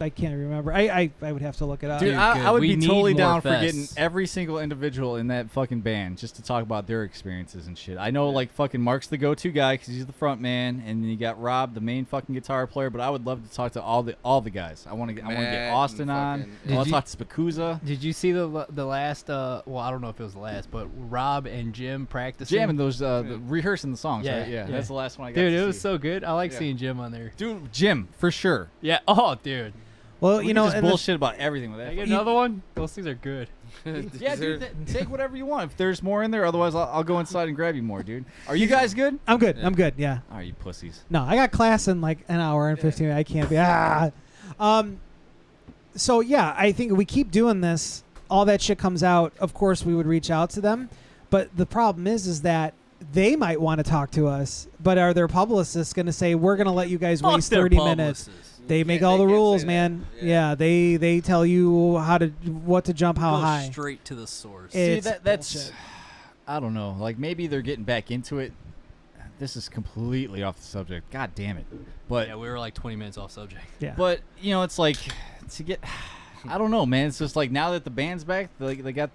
I can't remember. I would have to look it up. Dude, Dude, I would we be need totally more down for fests. getting every single individual in that fucking band just to talk about their experiences and shit. I know, like, fucking Mark's the go-to guy because he's the front man, and then you got Rob, the main fucking guitar player. But I would love to talk to all the guys. I want to get Austin on. I want to talk to Spikuza. Did you see the last? Well, I don't know if it was the last, but Rob and Jim practicing. Jamming those, rehearsing the songs, Yeah, right? Yeah, yeah. that's the last one I got Dude, to it was see. so good. I like Yeah. seeing Jim on there. Dude, Jim, for sure. Yeah. Oh, dude. Well, We you can know, just and bullshit about everything with Can I that. get another one? Those things are good. Yeah, dude, take whatever you want. If there's more in there, otherwise I'll go inside and grab you more, dude. Are you guys good? I'm good. Yeah. I'm good. Yeah. Are you pussies? No, I got class in like an hour and 15 minutes. I can't be. So yeah, I think we keep doing this. All that shit comes out. Of course, we would reach out to them, but the problem is that they might want to talk to us, but are their publicists going to say we're going to let you guys Fuck waste their 30 minutes? publicists. They make can't- all they the can't rules, say that. man. Yeah. Yeah, they tell you what to jump how Go high. straight to the source. It's that's bullshit. I don't know. Like maybe they're getting back into it. This is completely off the subject. God damn it. But Yeah, we were like 20 minutes off subject. Yeah. but you know, it's like to get. I don't know, man. It's just like now that the band's back, they got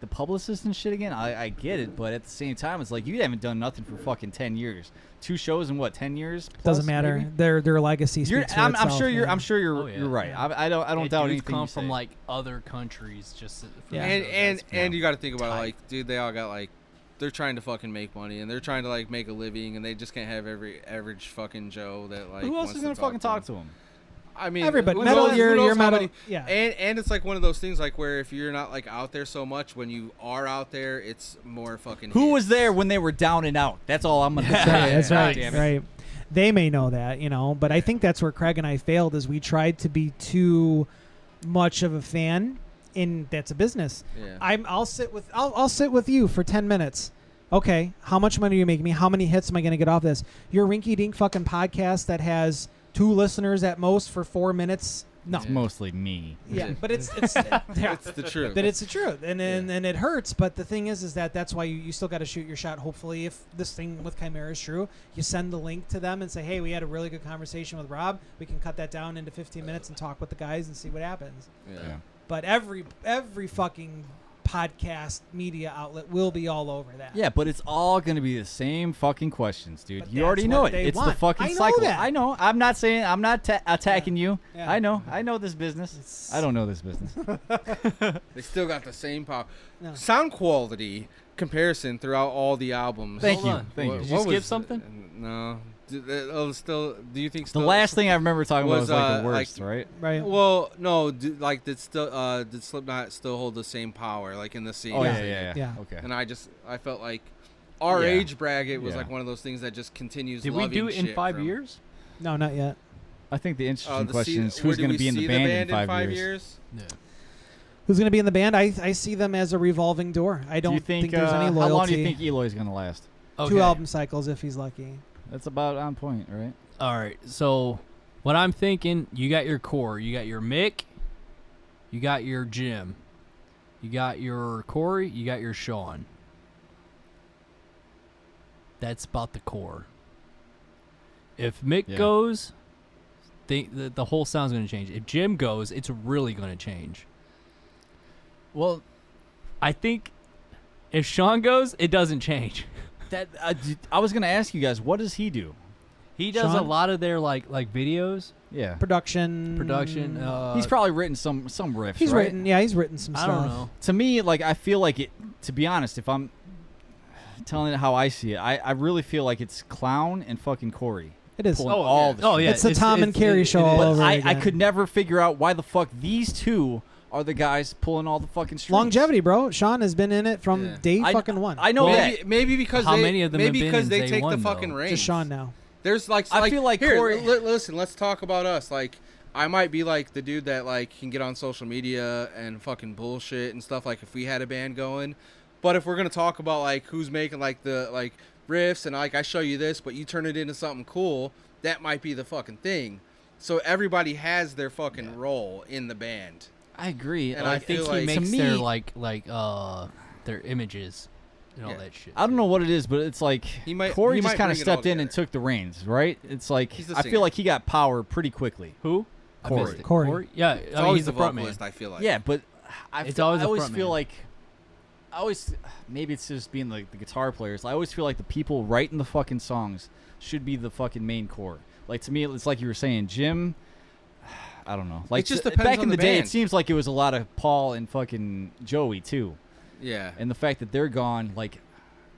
the publicist and shit again. I get it, but at the same time, it's like you haven't done nothing for fucking 10 years. 2 shows in what 10 years? Plus, Doesn't matter. maybe? Their legacy speaks for I'm itself, sure you're. man. I'm sure you're. Oh, yeah. You're right. I don't Yeah, doubt dudes anything come you from say. like other countries just. For Yeah. And you got to think about it, tight. like, dude, they all got like, they're trying to fucking make money, and they're trying to like make a living, and they just can't have every average fucking Joe that like. Who else wants is to gonna fucking talk them. to him? I mean, Everybody. who Metal, knows- you're who knows how metal. many- Yeah. And it's like one of those things like where if you're not like out there so much, when you are out there, it's more fucking. Who was hits. there when they were down and out? That's all I'm gonna That's say. right. That's God right. damn it. Right. They may know that, but I think that's where Craig and I failed is we tried to be too much of a fan, and that's a business. Yeah. I'll sit with you for 10 minutes. Okay, how much money are you making me? How many hits am I going to get off this? Your rinky-dink fucking podcast that has 2 listeners at most for 4 minutes. No. It's mostly me. Yeah, but it's yeah. It's the truth. But it's the truth, and it hurts. But the thing is that's why you still got to shoot your shot. Hopefully, if this thing with Chimera is true, you send the link to them and say, "Hey, we had a really good conversation with Rob. We can cut that down into 15 minutes and talk with the guys and see what happens." Yeah. But every fucking podcast media outlet will be all over that. Yeah, but it's all gonna be the same fucking questions, dude. But You already that's know what it. they It's the want. fucking I know cycle. that. I know. I'm not saying. I'm not attacking you. Yeah. I know this business. It's- I don't know this business. They still got the same power. No. Sound quality comparison throughout all the albums. Thank Hold you. on. Thank What- you. Did you what skip was- something? No. Still. Do you think The still, last thing I remember talking about was like the like- worst, right? Right. Well, no. Did Slipknot still hold the same power like in the scene? Oh Yeah. yeah. Yeah. Okay. And I felt like our Yeah. age bracket was Yeah. like one of those things that just continues. Did we do it in shit 5 from- years? No, not yet. I think the interesting the question se- is where who's do going to we be in the see band, in 5 years. years? No. Who's going to be in the band? I see them as a revolving door. I Do don't you think, there's any loyalty. how long do you think Eloy's going to last? 2 album cycles if he's lucky. That's about on point, right? All right. So, what I'm thinking, you got your core. You got your Mick. You got your Jim. You got your Corey. You got your Sean. That's about the core. If Mick Yeah. goes, the whole sound's going to change. If Jim goes, it's really going to change. Well, I think if Sean goes, it doesn't change. that I was going to ask you guys, what does he do? He does a Sean? lot of their like videos, Yeah. Production. He's probably written some riffs, He's right? written. Yeah, he's written some I stuff. don't know. To me, like, I feel like it, to be honest, if I'm telling it how I see it, I really feel like it's Clown and fucking Corey. It is. Pulling all the shit. yeah. It's the Tom and Carrie show all But over I again. could never figure out why the fuck these two are the guys pulling all the fucking strings. Longevity, bro. Sean has been in it from Yeah. day I- fucking one. I know Well, that. Maybe because How they, many of them maybe have been because in they day take the one, fucking though? reins. Just Sean now. There's like I feel like here, Corey- listen, let's talk about us. Like I might be like the dude that like can get on social media and fucking bullshit and stuff. Like if we had a band going, but if we're gonna talk about like who's making like the like riffs and like I show you this, but you turn it into something cool, that might be the fucking thing. So everybody has their fucking role in the band. I agree. And I I think feel he like- makes to their me- like their images. and all Yeah. that shit. I don't know what it is, but it's like Corey he just might kind of bring it all stepped in and together. took the reins, right? It's like He's the I singer. feel like he got power pretty quickly. Who? I Corey. missed it. Corey. Yeah, It's I mean, always he's the the front man. vocalist, I feel like. Yeah, but It's always I a always front feel man. like maybe it's just being like the guitar players. I always feel like the people writing the fucking songs should be the fucking main core. Like to me, it's like you were saying, Jim. I don't know. Like just depends back on in the the day, band. it seems like it was a lot of Paul and fucking Joey too. Yeah. And the fact that they're gone, like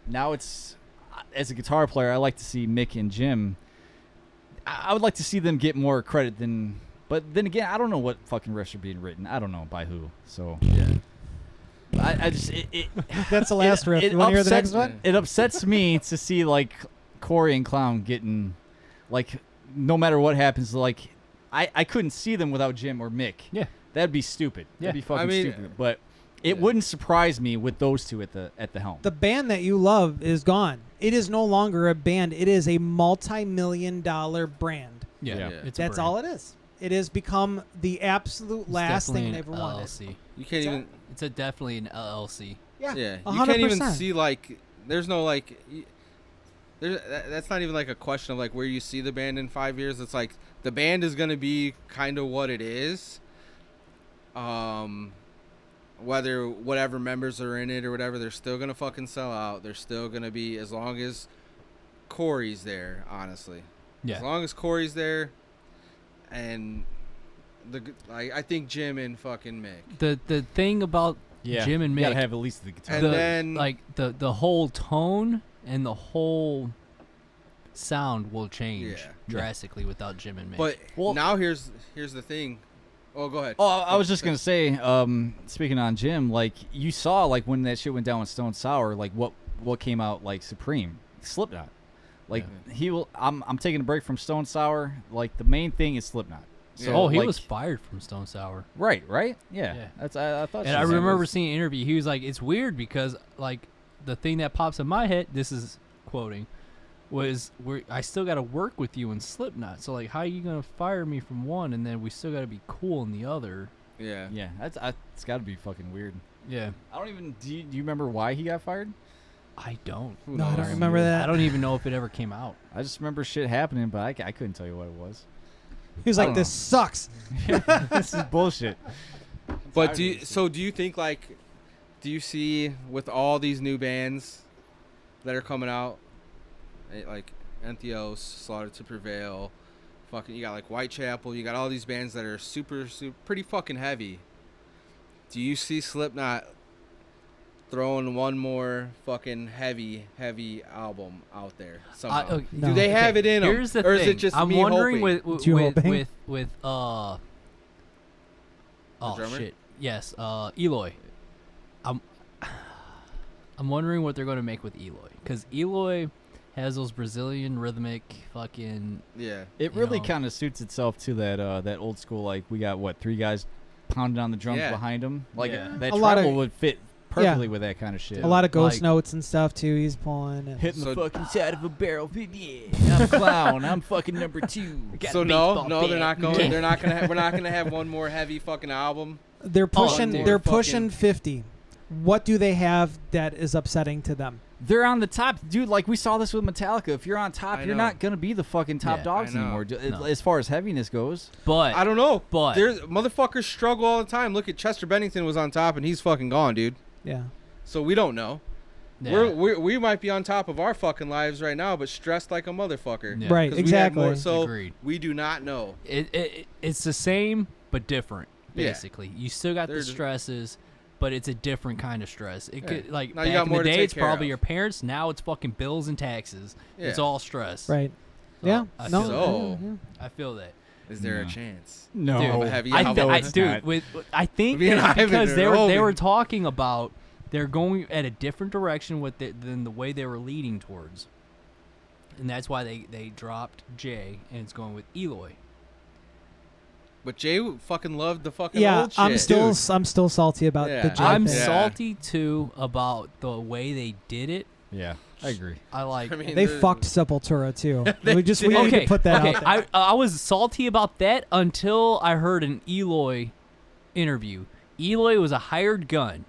now it's as a guitar player, I like to see Mick and Jim. I would like to see them get more credit than. But then again, I don't know what fucking riffs are being written. I don't know by who. So Yeah. I just it That's the last riff. it You want to hear the upsets- next one? It upsets me to see like Corey and Clown getting like no matter what happens, like I couldn't see them without Jim or Mick. Yeah. That'd be stupid. Yeah. That'd be fucking I mean, stupid. But it yeah. wouldn't surprise me with those two at the helm. The band that you love is gone. It is no longer a band. It is a multi-million-dollar brand. Yeah, Yeah. It's a That's brand. all it is. It has become the absolute It's last definitely thing they an ever wanted. LLC. You can't even. It's definitely an LLC. Yeah, Yeah. You 100%. can't even see like. There's no like. That's not even like a question of like where you see the band in 5 years. It's like the band is gonna be kind of what it is. Whether whatever members are in it or whatever, they're still gonna fucking sell out. They're still gonna be as long as Corey's there. Honestly, Yeah. as long as Corey's there, and I think Jim and fucking Mick. The thing about yeah. Jim and You gotta Mick, have at least the guitar. And the, then- like the whole tone and the whole sound will change Yeah. drastically without Jim and Mick. But Well- now here's the thing. Oh, go ahead. Oh, I was just gonna say, speaking on Jim, like you saw, like when that shit went down with Stone Sour, like what came out like Supreme, Slipknot, like he will. I'm taking a break from Stone Sour. Like the main thing is Slipknot. So, he like- was fired from Stone Sour. right, yeah. Yeah. That's I thought. And she I said remember was- seeing an interview. He was like, "It's weird because like the thing that pops in my head. This is quoting." I still got to work with you in Slipknot. So like, how are you gonna fire me from one and then we still got to be cool in the other? Yeah. Yeah, it's got to be fucking weird. Yeah, I don't even. Do you remember why he got fired? I don't. Who No, I don't knows? remember that. I don't even know if it ever came out. I just remember shit happening, but I couldn't tell you what it was. He was I like, don't "This sucks." This is bullshit. But do you think like, do you see with all these new bands that are coming out, like Entheos, Slaughter to Prevail, fucking you got like Whitechapel, you got all these bands that are super pretty fucking heavy. Do you see Slipknot throwing one more fucking heavy album out there somehow? No. Do they have it in them? Here's the or thing. is it just I'm me wondering hoping? You hoping? with oh drummer? shit. Yes, Eloy. I'm wondering what they're going to make with Eloy, because Eloy has those Brazilian rhythmic fucking. Yeah. It You really know. kind of suits itself to that old school. Like we got three guys pounding on the drums Yeah. behind him. Like Yeah. that A lot treble of- would fit perfectly with that kind of shit. A lot of ghost Like- notes and stuff too. He's pulling. And hitting So- the fucking side of a barrel. Yeah, I'm a clown. I'm fucking number 2. So no, they're not going. They're not gonna. We're not gonna have one more heavy fucking album. they're pushing. dude. they're Fucking- pushing 50. What do they have that is upsetting to them? They're on the top, dude. Like we saw this with Metallica. If you're on top, I you're know. not gonna be the fucking top Yeah, dogs I know. anymore. No. As far as heaviness goes. But I don't know, But- there's motherfuckers struggle all the time. Look at Chester Bennington was on top and he's fucking gone, dude. Yeah. So we don't know. yeah. We might be on top of our fucking lives right now, but stressed like a motherfucker. Yeah. Right. 'Cause we had more- Exactly. so Agreed. we do not know. It's the same but different. Yeah. Basically, you still got They're the just- stresses, but it's a different kind of stress. It could like Now you back got in more the to day, take it's care probably of. your parents. Now it's fucking bills and taxes. It's Yeah. all stress. Right. So, Yeah. I No. feel So- yeah. I feel that. Is there a No. chance? No, Dude, Of a heavy I, album? it's dude, not. I think Me and that Ivan because are they hoping. were talking about they're going at a different direction than the way they were leading towards, and that's why they dropped Jay and it's going with Eloy. But Jay fucking loved the fucking Yeah. old shit. I'm still salty about Yeah. the Jay I'm thing. Yeah. salty too about the way they did it. Yeah, I agree. I like. I mean, They the- fucked Sepultura too. They we need did. to put that okay. out there. I was salty about that until I heard an Eloy interview. Eloy was a hired gun.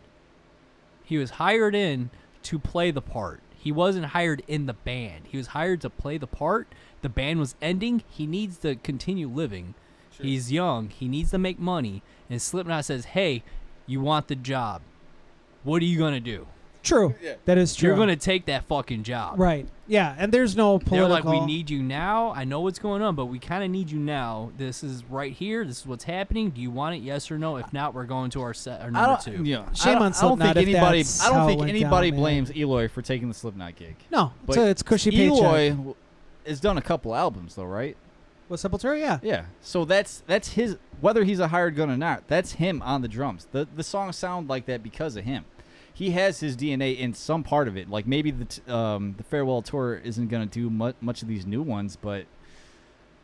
He was hired in to play the part. He wasn't hired in the band. He was hired to play the part. The band was ending. He needs to continue living. Sure. He's young. He needs to make money. And Slipknot says, hey, you want the job. What are you going to do? True. Yeah. That is true. You're going to take that fucking job. Right. Yeah, and there's no They're political... like, we need you now. I know what's going on, but we kind of need you now. This is right here. This is what's happening. Do you want it? Yes or no? If not, we're going to our number 2. Yeah, Shame on I don't Slipknot think if anybody. that's I don't how it think went anybody down, man. blames Eloy for taking the Slipknot gig. No, But it's cushy paycheck. Eloy has done a couple albums though, right? With Sepultura, yeah. Yeah. So that's his. Whether he's a hired gun or not, that's him on the drums. The songs sound like that because of him. He has his DNA in some part of it. Like maybe the farewell tour isn't gonna do much of these new ones, but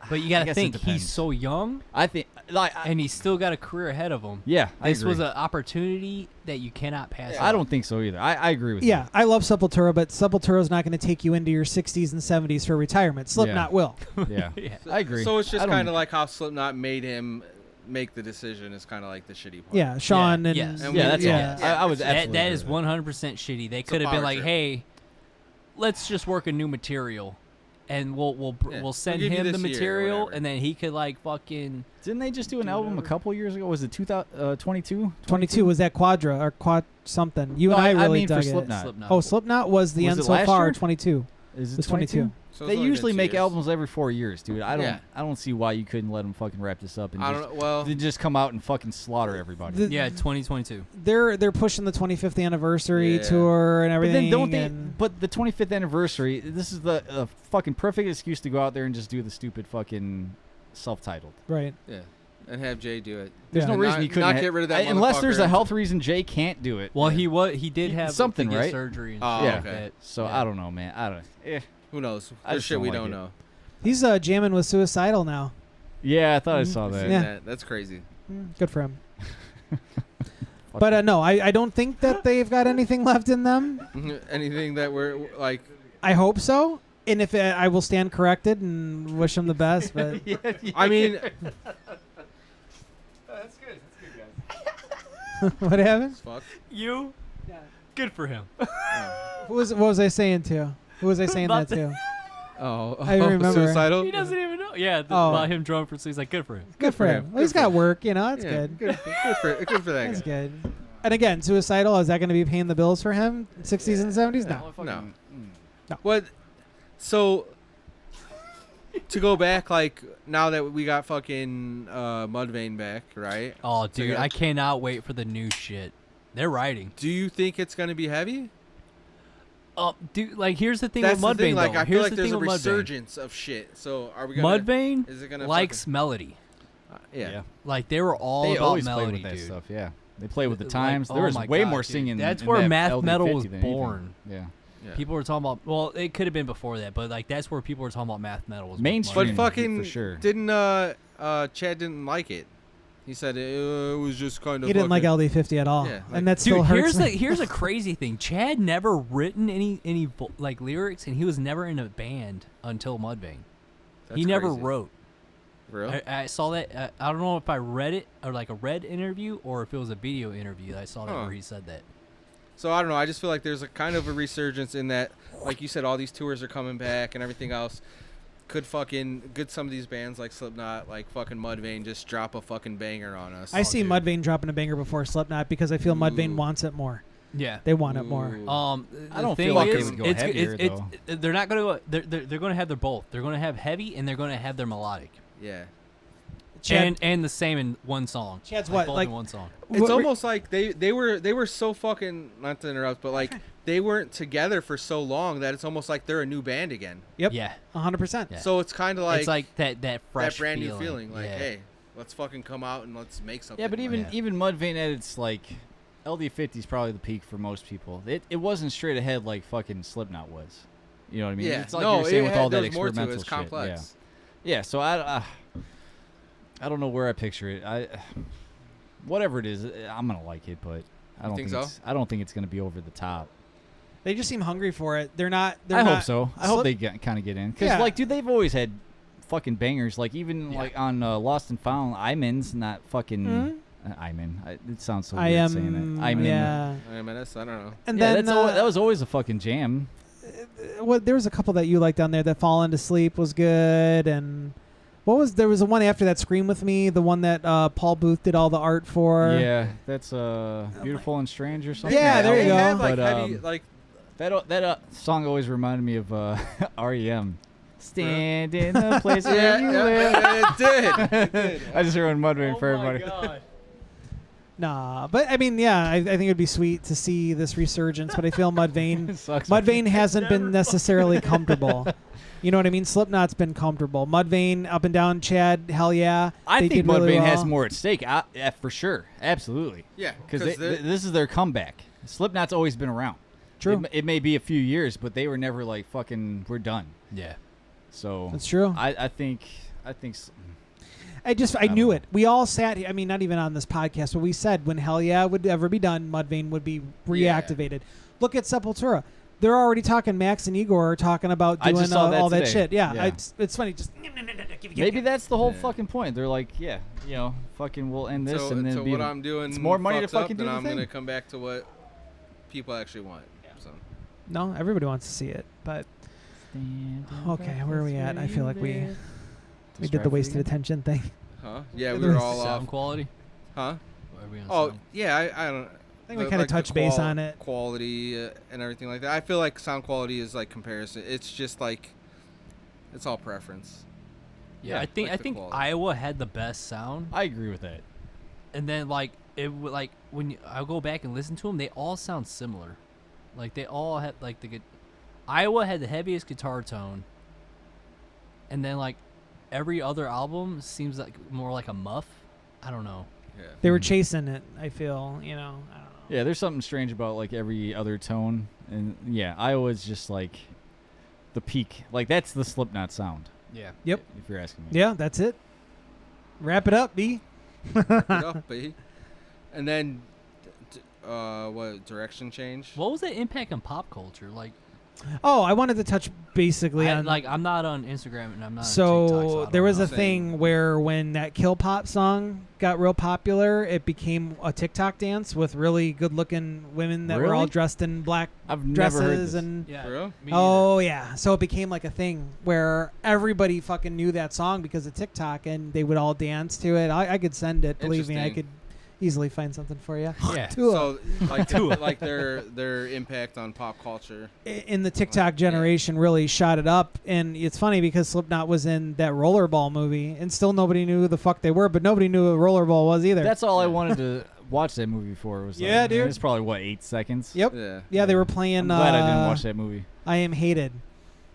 But you I got to guess it think, depends. he's so young, I think like and he's still got a career ahead of him. yeah, I This agree. was an opportunity that you cannot pass Yeah. I up. don't think so either. I agree with Yeah, I love Sepultura, but Sepultura's not going to take you into your 60s and 70s for retirement. Slipknot will. you. Yeah, Yeah. I agree. So it's I just don't- kind of like how Slipknot made him make the decision is kind of like the shitty part. Yeah, Sean and... yes. And Yeah, we- that's yeah. all. I would That absolutely that agree is with that. 100% shitty. They It's a could have been power like, trip. hey, let's just work a new material, and we'll Yeah. send We'll give you him the this year or material, whatever. and then he could like fucking. Didn't they just do an Do album a whatever. couple years ago? Was it 2022? 22 was that Quadra or Quad something. You No, and I I really mean for dug it. Slipknot. Oh, Slipknot was the Was end it so last far. year? 22. Is It it was 22? 22. So They it's only usually been 2 make years. albums every 4 years, dude. I Yeah. don't see why you couldn't let them fucking wrap this up and I just, don't know. Well, they just come out and fucking slaughter everybody. The- Yeah, 2022. They're pushing the 25th anniversary Yeah. tour and But everything. then don't they? and- But the 25th anniversary, this is the fucking perfect excuse to go out there and just do the stupid fucking self-titled. right. yeah, and have Jay do it. There's Yeah. no And reason not- you couldn't not ha- get rid of that unless there's a motherfucker. health reason Jay can't do it. Well, Yeah. he did have Something, to get right? surgery and Oh, shit Yeah. like okay. that. So Yeah. I don't know, man. I don't. Who knows? I There's just shit don't we like don't it. know. He's jamming with Suicidal now. Yeah, I thought I Mhm. saw that. Yeah. That's crazy. Good for him. Fuck But it. no, I don't think that they've got anything left in them. Anything that we're like, I hope so. And if I will stand corrected and wish them the best. But I mean, That's good. That's good, guys. what happened? fuck. You, good for him. What was I saying to? Who was I saying that to? Oh, I remember. suicidal. He doesn't even know. Yeah, Oh. about him drawing for. So he's like, good for him. Good for him. Well, he's got work, you know. That's Yeah, good. Good for that That's guy. good. And again, Suicidal, is that going to be paying the bills for him? 60s and 70s? No. No. What? So to go back, like now that we got fucking Mudvayne back, right? Oh, So dude, yeah. I cannot wait for the new shit. They're writing. Do you think it's gonna be heavy? Dude, like here's the thing That's with the thing. Mudvayne. Like though. I Here's feel like the there's thing a with Mudvayne. resurgence of shit. So are we gonna? Mudvayne Is it gonna likes melody. Yeah. Like they were all They about always play melody, with that dude. stuff. Yeah, they play with the Like, times. There oh was my way God, more dude. singing. That's in where that math LD50 metal was than anything. born. Yeah, Yeah. People were talking about. Well, it could have been before that, but like that's where people were talking about math metal. Was with Mainstream. Mudvayne. But fucking for sure. didn't Chad didn't like it. He said it was just kind of. He didn't like fucking- LD50 at all. Yeah, like- And that still Dude, hurts me. here's a crazy thing. Chad never written any like lyrics, and he was never in a band until Mudvayne. That's He never crazy. wrote. Real? I saw that. I don't know if I read it or like a read interview or if it was a video interview. I saw that Huh. where he said that. So I don't know. I just feel like there's a kind of a resurgence in that, like you said, all these tours are coming back and everything else. Could some of these bands like Slipknot, like fucking Mudvayne, just drop a fucking banger on us? I see dude. Mudvayne dropping a banger before Slipknot because I feel Mudvayne Ooh. wants it more. Yeah. They want it more. Ooh. I don't the feel thing like is, they would go it's, heavier, it's, they're not gonna go. They're gonna have their both. They're gonna have heavy and they're gonna have their melodic. Yeah. Chad, And the same in one song. Chad's Like what, both like- in one song. It's What- almost like they were so fucking, not to interrupt, but like they weren't together for so long that it's almost like they're a new band again. Yep. Yeah. 100%. Yeah. So it's kind of like, It's like that fresh that brand feeling. new feeling. Like, Yeah. hey, let's fucking come out and let's make something. Yeah, but even Yeah. even Mudvayne at its like LD50 is probably the peak for most people. It wasn't straight ahead like fucking Slipknot was. You know what I mean? yeah, It's like no, you're saying with all that there's more to it. experimental It's shit. complex. Yeah. So I don't know where I picture it. Whatever it is, I'm gonna like it, but I don't think think so? it's, I don't think it's gonna be over the top. They just seem hungry for it. They're not. I hope so. I hope they kind of get in because Yeah. like, dude, they've always had fucking bangers. Like even Yeah. like on Lost and Found, Iman's not fucking. Mhm. It sounds so I weird saying am. that. I'm in. Yeah. I mean, I don't know. And Yeah, then that was always a fucking jam. there was a couple that you liked on there. That Fall Into Sleep was good, and there was a one after that, Scream With Me, the one that Paul Booth did all the art for. Yeah, that's Beautiful and Strange or something. Yeah, there you They go. have, like, But, heavy, like, that song always reminded me of REM. Stand in the place where yeah, you yeah, live. it did. It did. I just ruined Mudvayne for Oh my everybody. God. Nah, but I mean, yeah, I think it'd be sweet to see this resurgence. But I feel Mudvayne It sucks. Mudvayne hasn't been necessarily comfortable. You know what I mean? Slipknot's been comfortable. Mudvayne, up and down, Chad, hell yeah. I they think did really Mudvayne has well. more at stake, yeah, for sure, absolutely. Yeah, Because this is their comeback. Slipknot's always been around. True. It may be a few years, but they were never like fucking. We're done. Yeah. So That's true. I think. I don't knew know. it. We all sat here. I mean, not even on this podcast, but we said when Hell Yeah would ever be done, Mudvayne would be reactivated. Look at Sepultura. They're already talking. Max and Igor are talking about I doing just saw that all that today. shit. Yeah, Yeah. It's funny. Just Maybe that's the whole Yeah. fucking point. They're like, yeah, fucking we'll end this and then so be what I'm doing, it's more money to fucks up, fucking do then the I'm thing. gonna come back to what people actually want. So no. Everybody wants to see it, but okay, where are we at? I feel like we did the wasted attention thing. huh? Yeah, we There were was all Sound off. quality. Huh? Are we on Oh sound? yeah, I don't. I think we the- kind of like the touched base on it. Quality and everything like that. I feel like sound quality is like comparison. It's just like it's all preference. Yeah, Yeah, I think like the quality. Iowa had the best sound, I agree with that. and then like when I go back and listen to them, they all sound similar. Like they all had like Iowa had the heaviest guitar tone, and then like every other album seems like more like a muff. I don't know. Yeah. They were chasing it. I feel, I don't know. Yeah, there's something strange about like every other tone, and yeah, Iowa's just like the peak. Like that's the Slipknot sound. Yeah. Yep. If you're asking me. Yeah, that's it. Wrap it up, B. It up, B. And then, what direction change? What was the impact on pop culture? Like, Oh, I wanted to touch basically on I'm not on Instagram and I'm not. on TikTok, So I there don't was know. a thing where when that Kill Pop song got real popular, it became a TikTok dance with really good-looking women that were all Really? dressed in black I've never heard dresses this. and. Yeah. For real? Me Oh yeah, so it became like a thing where everybody fucking knew that song because of TikTok, and they would all dance to it. I could send it. Believe me, I Interesting. could easily find something for you. neither. Yeah. So like their impact on pop culture. In the TikTok generation really shot it up, and it's funny because Slipknot was in that Rollerball movie, and still nobody knew who the fuck they were, but nobody knew what Rollerball was either. That's all I wanted to watch that movie for. Was Yeah, like, dude. It's probably what 8 seconds. Yep. Yeah. Yeah, they were playing. I'm glad I didn't watch that movie. I Am Hated.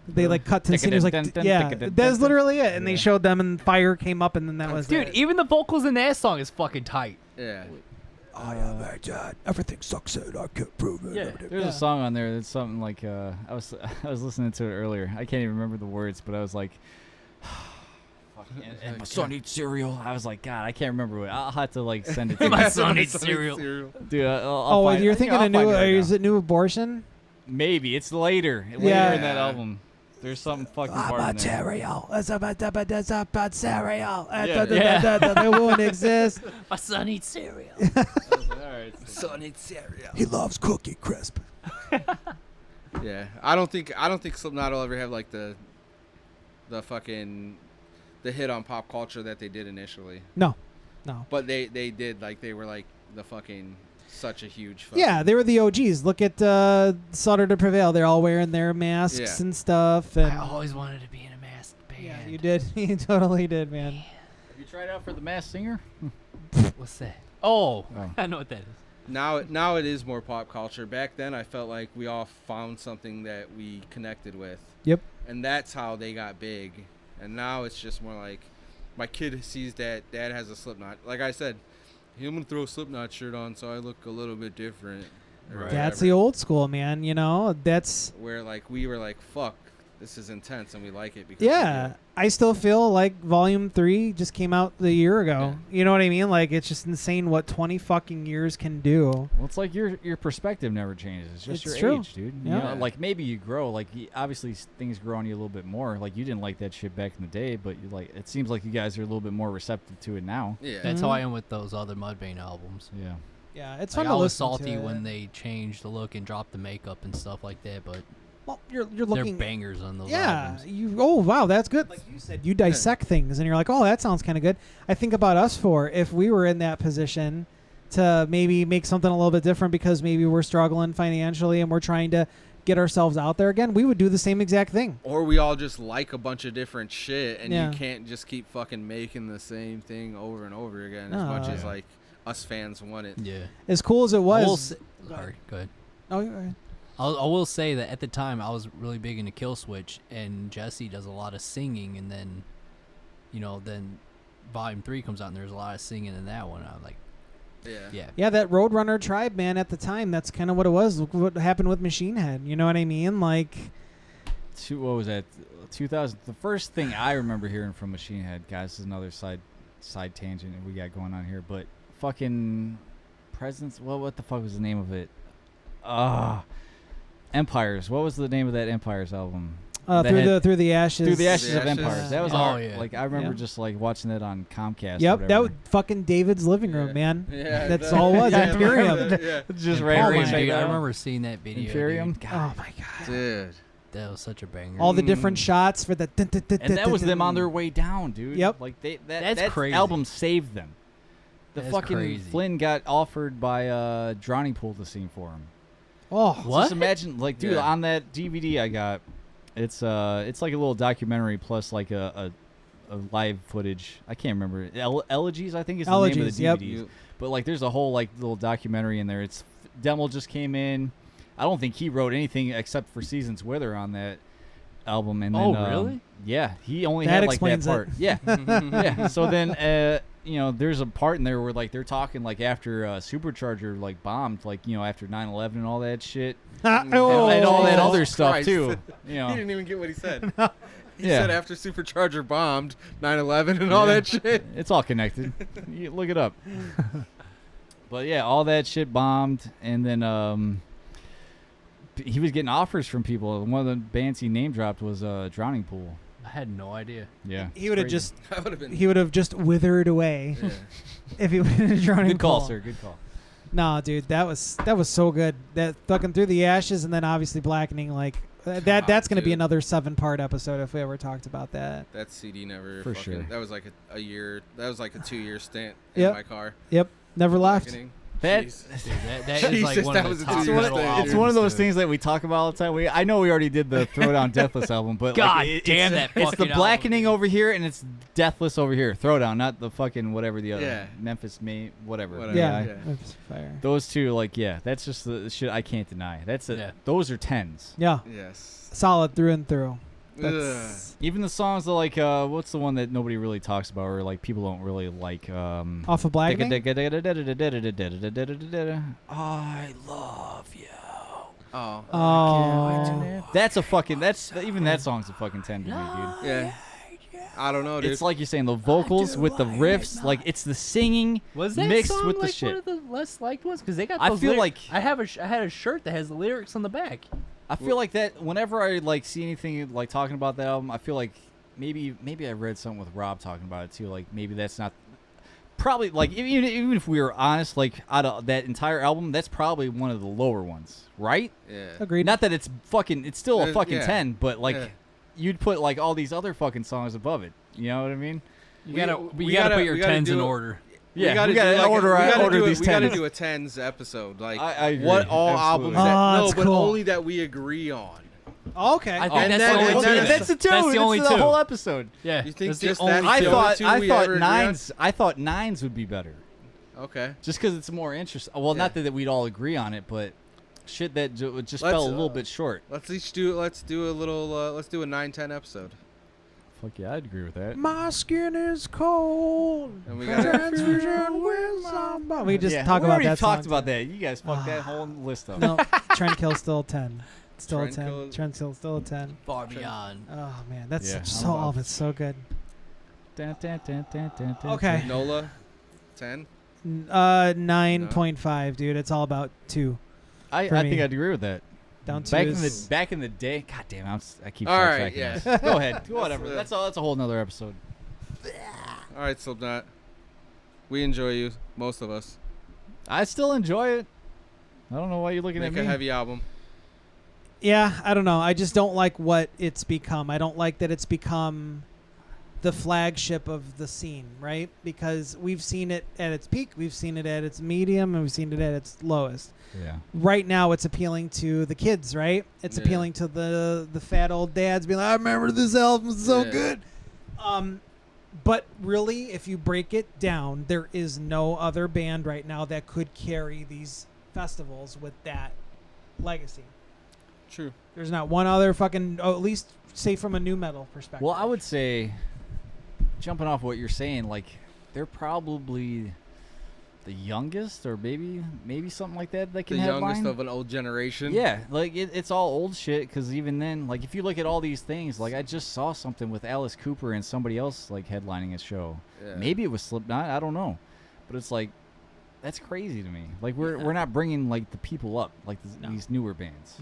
They like cut to the scene. It was like, Dun-dun-dun-dun, yeah, dun-dun-dun-dun. that's literally it. And they Yeah. showed them, and fire came up, and then that was Dude, it. even the vocals in that song is fucking tight. Yeah. I am a dad. Everything sucks, and I can't prove it. Yeah. There's Yeah. a song on there that's something like I was listening to it earlier. I can't even remember the words, but I was like, and my son eats cereal. I was like, God, I can't remember what. I'll have to like send it to My you. son eats cereal. Dude, I'll Oh, find, you're I think thinking I'll of new? find it right Is now. it New Abortion? Maybe it's later in Yeah. that album. There's something fucking part in there. cereal. It's about cereal. Yeah. They won't exist. My son eats cereal. I was like, all right. Son eats cereal. He loves Cookie Crisp. Yeah. I don't think Slipknot will ever have like the fucking the hit on pop culture that they did initially. No. But they did, like they were like the fucking such a huge fucking, Yeah, they were the OGs. Look at Slaughter to Prevail. They're all wearing their masks Yeah. and stuff. And I always wanted to be in a masked band. yeah, you did. You totally did, man. Have you tried out for the Masked Singer? What's that? Oh, Oh. I know what that is. Now it is more pop culture. Back then I felt like we all found something that we connected with. Yep. And that's how they got big. And now it's just more like my kid sees that dad has a Slipknot. Like I said, I'm gonna throw a Slipknot shirt on so I look a little bit different. or Right. That's whatever. the old school, man. You know, that's Where like we were like, fuck, this is intense and we like it because we Yeah, do. I still feel like Volume 3 just came out a year ago. Yeah. You know what I mean? Like, it's just insane what 20 fucking years can do. Well, it's like your perspective never changes. It's just It's your true. age, dude. Yeah. You know, like maybe you grow. Like obviously things grow on you a little bit more. Like you didn't like that shit back in the day, but you like it seems like you guys are a little bit more receptive to it now. Yeah. That's Mhm. how I am with those other Mudvayne albums. Yeah. Yeah, it's Like, fun I to was listen salty to when it. they changed the look and dropped the makeup and stuff like that, but Well, you're they're looking. bangers on those Yeah, albums. you. Oh wow, that's good. Like you said, you dissect things, and you're like, oh, that sounds kind of good. I think about us if we were in that position to maybe make something a little bit different because maybe we're struggling financially and we're trying to get ourselves out there again. We would do the same exact thing. Or we all just like a bunch of different shit, and Yeah. you can't just keep fucking making the same thing over and over again No. as much as Yeah. like us fans want it. Yeah. As cool as it I will was. say, sorry, go ahead. Oh, you're right. I will say that at the time I was really big into Kill Switch, and Jesse does a lot of singing, and then, then Volume 3 comes out and there's a lot of singing in that one. I'm like, Yeah. yeah. Yeah, that Roadrunner tribe, man, at the time, that's kind of what it was. Look what happened with Machine Head. You know what I mean? Like, What was that? 2000. The first thing I remember hearing from Machine Head, guys, this is another side tangent we got going on here, but fucking Presence. Well, what the fuck was the name of it? Empires. What was the name of that Empires album? That had- through the ashes. Through the Ashes The of Ashes. Empires. That was Oh, our, yeah. like I remember Yeah. just like watching that on Comcast. or Yep, that whatever. was fucking David's living room, Yeah. man. Yeah, That's all it was. yeah, Imperium. Yeah. just And right Oh Imperium, my dude, I God. remember seeing that video. Imperium. Dude. Oh my god! Dude. That was such a banger. All the different shots for the. And that was them on their way down, dude. Yep. Like That's that crazy. album saved them. The That's fucking crazy. Flynn got offered by Drowning Pool to sing for him. Oh, What? Just imagine, like, dude, Yeah. on that DVD I got, it's like a little documentary plus like a live footage. I can't remember. Elegies, I think is the name of Elegies, the yep. DVDs. But like, there's a whole like little documentary in there. It's Demo just came in. I don't think he wrote anything except for Seasons Wither on that album. And Oh, then, really? Yeah, he only That had like that explains it. part. Yeah, yeah. So then, there's a part in there where like they're talking like after Supercharger like bombed, like after 9/11 and all that shit, and all that Oh. other stuff Christ. too. He didn't even get what he said. He Yeah. said after Supercharger bombed 9/11 and all Yeah. that shit. It's all connected. You look it up. But yeah, all that shit bombed, and then he was getting offers from people. One of the bands he name dropped was Drowning Pool. I had no idea. Yeah, He would have crazy. just That would have been. he would have just withered away Yeah. if he would have drowning. Good call, pool. sir. Good call. No, dude, that was so good. That fucking Through the Ashes and then obviously Blackening. Like that's gonna be dude. another 7-part episode if we ever talked about that. That CD never. For fucking, sure. That was like a year. That was like a 2-year stint Yep. in my car. Yep, never left. Blackening. That- Jeez. Dude, that is like Jesus, one that of was the a top two-year metal stint, albums. It's one of those dude. things that we talk about all the time. I know we already did the Throwdown Deathless album, but God like, damn that it's the fucking Blackening album, over here and it's Deathless over here. Throwdown, not the fucking whatever the other Yeah. Memphis May whatever. Whatever. Yeah, Yeah. It's fire. Those two, like, yeah, that's just the shit I can't deny. That's it. Yeah. Those are 10s. Yeah, Yes. solid through and through. Ugh. That's Even the songs that like what's the one that nobody really talks about or like people don't really like off of Blackening. I love you. Oh. Oh, That's a fucking even that song's a fucking 10 to me, dude. Yeah. I don't know, dude. It's like you're saying the vocals with the riffs, like it's the singing Was that mixed song with the like shit. one of the less liked ones? Because they got. I Those feel lyrics. like- I had a shirt that has the lyrics on the back. I feel like that whenever I like see anything like talking about that album, I feel like maybe I read something with Rob talking about it too. Like maybe that's not probably like even if we were honest, like out of that entire album, that's probably one of the lower ones, right? Yeah. agreed. Not that it's still a fucking Yeah. 10, but like Yeah. you'd put like all these other fucking songs above it. You know what I mean? You We- gotta we you gotta gotta- put your we gotta tens in do it- order. Yeah, we gotta we gotta do like order we gotta order do these we gotta 10s. do a 10s episode. Like I agree. what all Absolutely. albums that Oh, no, that's but cool. only that we agree on. Okay. I think And that's then- the only and two. then- That's the two. That's the only It's two. the whole episode. Yeah. You think that's the just only that- I the two. only thought two I we thought ever agree on? nines would be better. Okay. Just because it's more interesting. Well, Yeah. not that we'd all agree on it, but shit that just Let's, fell a little bit short. Let's do a little let's do a 9-10 episode. Fuck yeah, I'd agree with that. My skin is cold. And we gotta Transfusion with somebody. We just Yeah, talk we about already that. talked song, about too. that. You guys fucked that whole list up. No, Trent Kill still 10. Still a Trent 10. Kill- Trent's still a 10. Far beyond. Oh man, that's Yeah, such I'm so about- all of it's so good. Okay. Okay. Nola, 10. 9.5, dude. It's all about 2. I for me. think I'd agree with that. Down 2 Back in the day, god damn, I keep All right, sidetracking yeah. this. Go ahead, whatever. the- That's a whole nother episode. All right, Slipknot. We enjoy you, most of us. I still enjoy it. I don't know why you're looking Make at a me. heavy album. Yeah, I don't know. I just don't like what it's become. I don't like that it's become the flagship of the scene, right? Because we've seen it at its peak, we've seen it at its medium, and we've seen it at its lowest. Yeah. Right now, it's appealing to the kids, right? It's Yeah. appealing to the fat old dads being like, I remember this album was so Yeah. good. But really, if you break it down, there is no other band right now that could carry these festivals with that legacy. True. There's not one other fucking, at least say from a new metal perspective. Well, I would say, jumping off what you're saying, like they're probably the youngest, or maybe something like that. They The can headline. youngest of an old generation. Yeah, like it's all old shit. Because even then, like if you look at all these things, like I just saw something with Alice Cooper and somebody else like headlining a show. Yeah. Maybe it was Slipknot. I don't know, but it's like that's crazy to me. Like we're not bringing like the people up like No. these newer bands.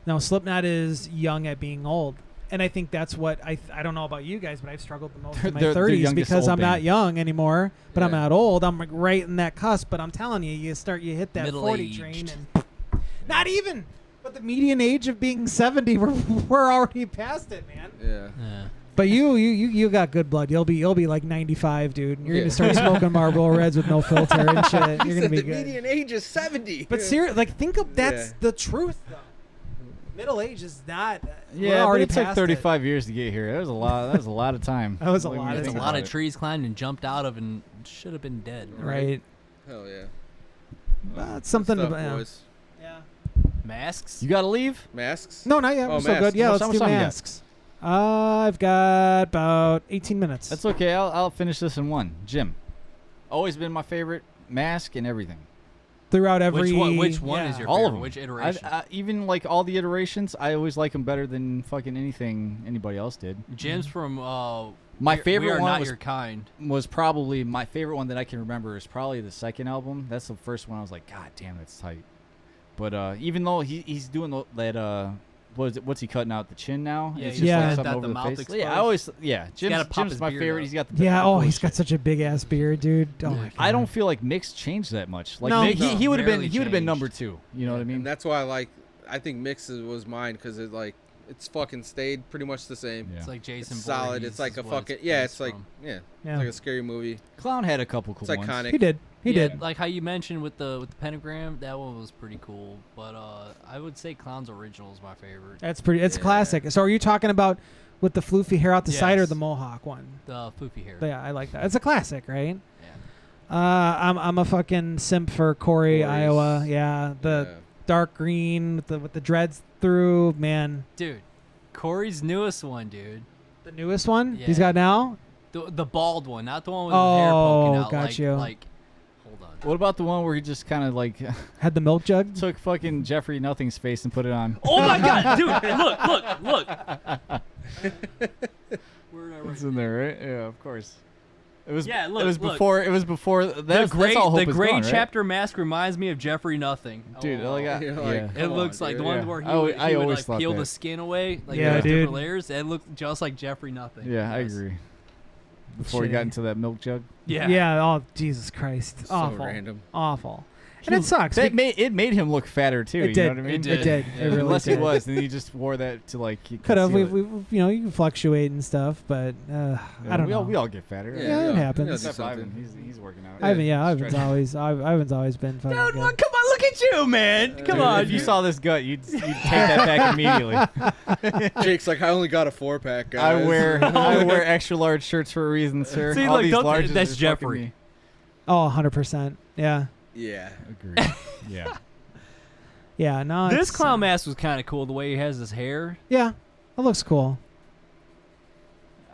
No, Slipknot is young at being old. And I think that's what I don't know about you guys, but I've struggled the most in my They're 30s youngest because old I'm not band. young anymore, but I'm Yeah. not old. I'm like right in that cusp. But I'm telling you, you hit that 40 Middle-aged. train, and not even. But the median age of being 70, we're already past it, man. Yeah. Yeah. But you got good blood. You'll be like 95, dude. You're Yeah. gonna start smoking Marlboro Reds with no filter and shit. You're gonna be the good. median age is 70. But seriously, like think of that's Yeah. the truth though. Middle age is not. we're Yeah, but already it took past 35 years to get here. That was a lot. That was a lot of time. That was a When lot you of There's think a time. lot about of it. trees climbed and jumped out of and should have been dead. Right. Hell yeah. It's something Good about. stuff, Yeah. boys. Yeah. Masks? You got to leave. Masks? No, not yet. Oh, We're so masks. good. Yeah, How let's much do time you got? masks. I've got about 18 minutes. That's okay. I'll finish this in one. Jim, always been my favorite. Mask and everything. throughout every. Which one is your All favorite? of them. Which iteration? Even like all the iterations, I always like them better than fucking anything anybody else did. Jim's from My We favorite Are one Not was Your Kind. probably my favorite one that I can remember is probably the second album. That's the first one I was like, God damn, that's tight. But even though he's doing that what's he cutting out the chin now? Yeah, It's he's just got like something the over the mouth face. exposed. Yeah, I always Jim's gotta pop his my beard favorite. up. He's got the Yeah. the Oh, cool he's got shit. such a big ass beard, dude. Oh my god. I don't feel like Mix changed that much. Like No. Mick, he would have been Barely been changed. number 2. You know what I mean? And that's why I think Mix was mine because it's fucking stayed pretty much the same. Yeah. It's like Jason It's solid. Voorhees It's like is a what fucking it's it's based like from. yeah, Yeah. it's like a scary movie. Clown had a couple cool It's ones. iconic. He did. He Yeah, did. like how you mentioned with the pentagram, that one was pretty cool. But I would say Clown's original is my favorite. That's pretty. It's Yeah. classic. So are you talking about with the floofy hair out the side or Yes. the mohawk one? The foofy hair. Yeah, I like that. It's a classic, right? Yeah. I'm a fucking simp for Corey, Corey's- Iowa. Yeah, the Yeah. dark green with the dreads through. Man, Dude, Corey's newest one, dude. the newest one he's Yeah. got now. The bald one, not the one with his hair poking Oh, out. got like, you. Like, hold on. What about the one where he just kind of like Had the milk jug. took fucking Jeffrey Nothing's face and put it on? Oh my god, dude! Look! Where did I write It's in there, right? Yeah, of course. It was. Yeah, look, It was look. before. It was before. That's, the gray, that's all hope the is gray gone, right? chapter mask reminds me of Jeffrey Nothing. Dude, Oh. like, You're yeah. like, It come looks on, like the dude. one Yeah. where he I would, always like thought peel that. the skin away, like Yeah, those dude. different layers. It looked just like Jeffrey Nothing. Yeah, I Yes. agree. Before he got Shitty. into that milk jug, Yeah. Yeah. Oh Jesus Christ. So Awful. random. Awful. And it sucks. That it made him look fatter too. It you did. know what I mean? It did. It did. Yeah. It really Unless did. he was, and he just wore that to like. Could have. conceal We it. you can fluctuate and stuff, but Yeah, I don't we know. All, we all get fatter. Yeah, Yeah, it yeah. happens. Yeah, Except do Ivan, something. he's working out. Ivan's Stretching. Ivan's always been fucking Dude, good. well, come on, look at you, man. Come Dude, on. if you saw this gut, you'd take that back immediately. Jake's like, I only got a 4-pack, guys. I wear extra large shirts for a reason, sir. See, All look, these don't- larges that's are fucking Jeffrey. me. Oh, 100%. Yeah. Yeah. Agreed. Yeah. Yeah. No. This it's- clown mask was kind of cool. The way he has his hair. Yeah. It looks cool.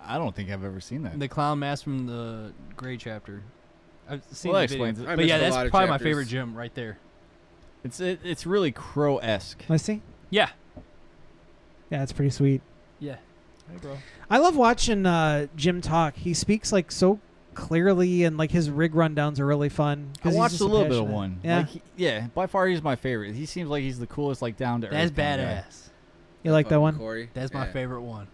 I don't think I've ever seen that. The clown mask from the Gray chapter. I've seen Well, the that video. explains it. I But yeah, missed a that's lot of probably my chapters. favorite Jim right there. It's really Crow-esque. Let's see. Yeah. Yeah, it's pretty sweet. Yeah. Hey, bro. I love watching Jim talk. He speaks like so clearly, and like his rig rundowns are really fun. I 'cause he's watched just a so little bit of passionate. one. Yeah, Like, yeah. By far, he's my favorite. He seems like he's the coolest, like down to earth. That's kind of guy. badass. you like that Fucking one? Corey. That's my Yeah. favorite one.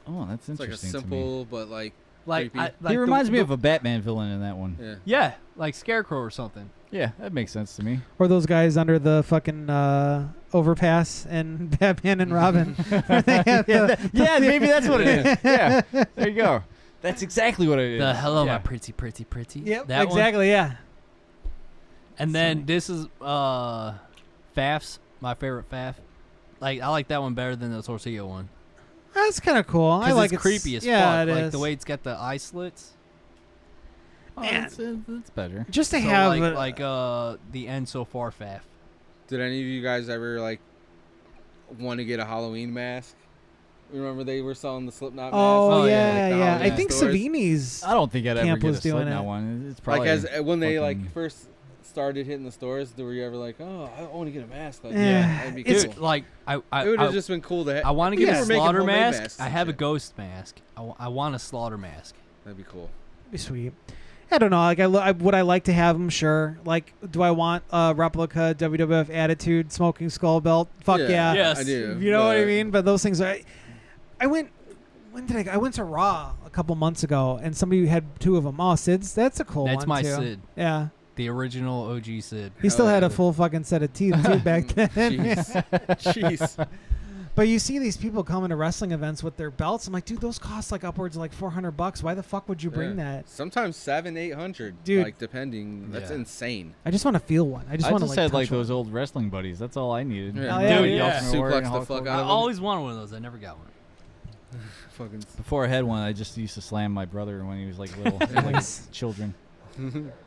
Oh, that's It's like a interesting. simple, but like Like, creepy. He reminds me of a Batman villain in that one. yeah. Yeah, like Scarecrow or something. Yeah, that makes sense to me. Or those guys under the fucking overpass and Batman and Robin. Where they have the- Yeah, maybe that's what it is. Yeah, there you go. That's exactly what it is. The hello, yeah. my pretty. Yep, That one. exactly. Yeah. And then Sorry. this is Faf's, my favorite Faf. Like I like that one better than the Tortilla one. That's kind of cool. I 'Cause like it's creepy as yeah, fuck. it Like is. the way it's got the eye slits. Oh, Man. it's better. just to So have like the end so far Faf. Did any of you guys ever like want to get a Halloween mask? Remember they were selling the Slipknot mask? Oh, Oh, yeah, yeah, like the yeah. I Halloween think stores? Savini's. I don't think I'd ever Camp get was a doing Slipknot it. one. It's Like probably when they like fucking- first started hitting the stores, were you ever like, oh, I want to get a mask? Like, Yeah. that'd be It's- cool. Dude, like I It would have I, just been cool to I have. want to get Yeah. a We're making slaughter homemade mask. masks I and have a shit. ghost mask. I want a slaughter mask. That'd be cool. Be sweet. I don't know. Like, would I like to have them? Sure. Like, do I want a replica WWF Attitude smoking skull belt? Fuck yeah. Yes. I do. You know what I but- mean? But those things are. I went. When did I went to Raw a couple months ago, and somebody had two of them. Oh, Sid's. That's a cool That's one my too. Sid, Yeah. the original OG Sid. He still Oh, had a yeah. full fucking set of teeth too back then. Jeez. Jeez. But you see these people coming to wrestling events with their belts. I'm like, dude, those cost like upwards of like $400. Why the fuck would you bring Yeah. that? Sometimes 700-800, Dude. like depending. That's Yeah. insane. I just want to feel one. I just I want to just like had like touch one. those old wrestling buddies. That's all I needed. Yeah. Oh, yeah, Dude, yeah. Ultimate Warrior Suplex and the Hulk fuck Hogan. out I of them. always wanted one of those. I never got one. Fucking. Before I had one, I just used to slam my brother when he was like little, Nice. children.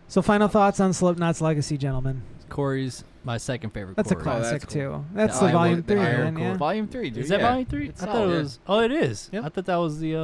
So final thoughts on Slipknot's legacy, gentlemen. Corey's my second favorite. That's a Corey. classic that's cool. too. That's The the Iowa- volume the 3, Iowa man. Yeah. Volume 3, dude. Is that yeah. volume 3? I It's thought solid. it was. Oh, it is. Yep. I thought that was the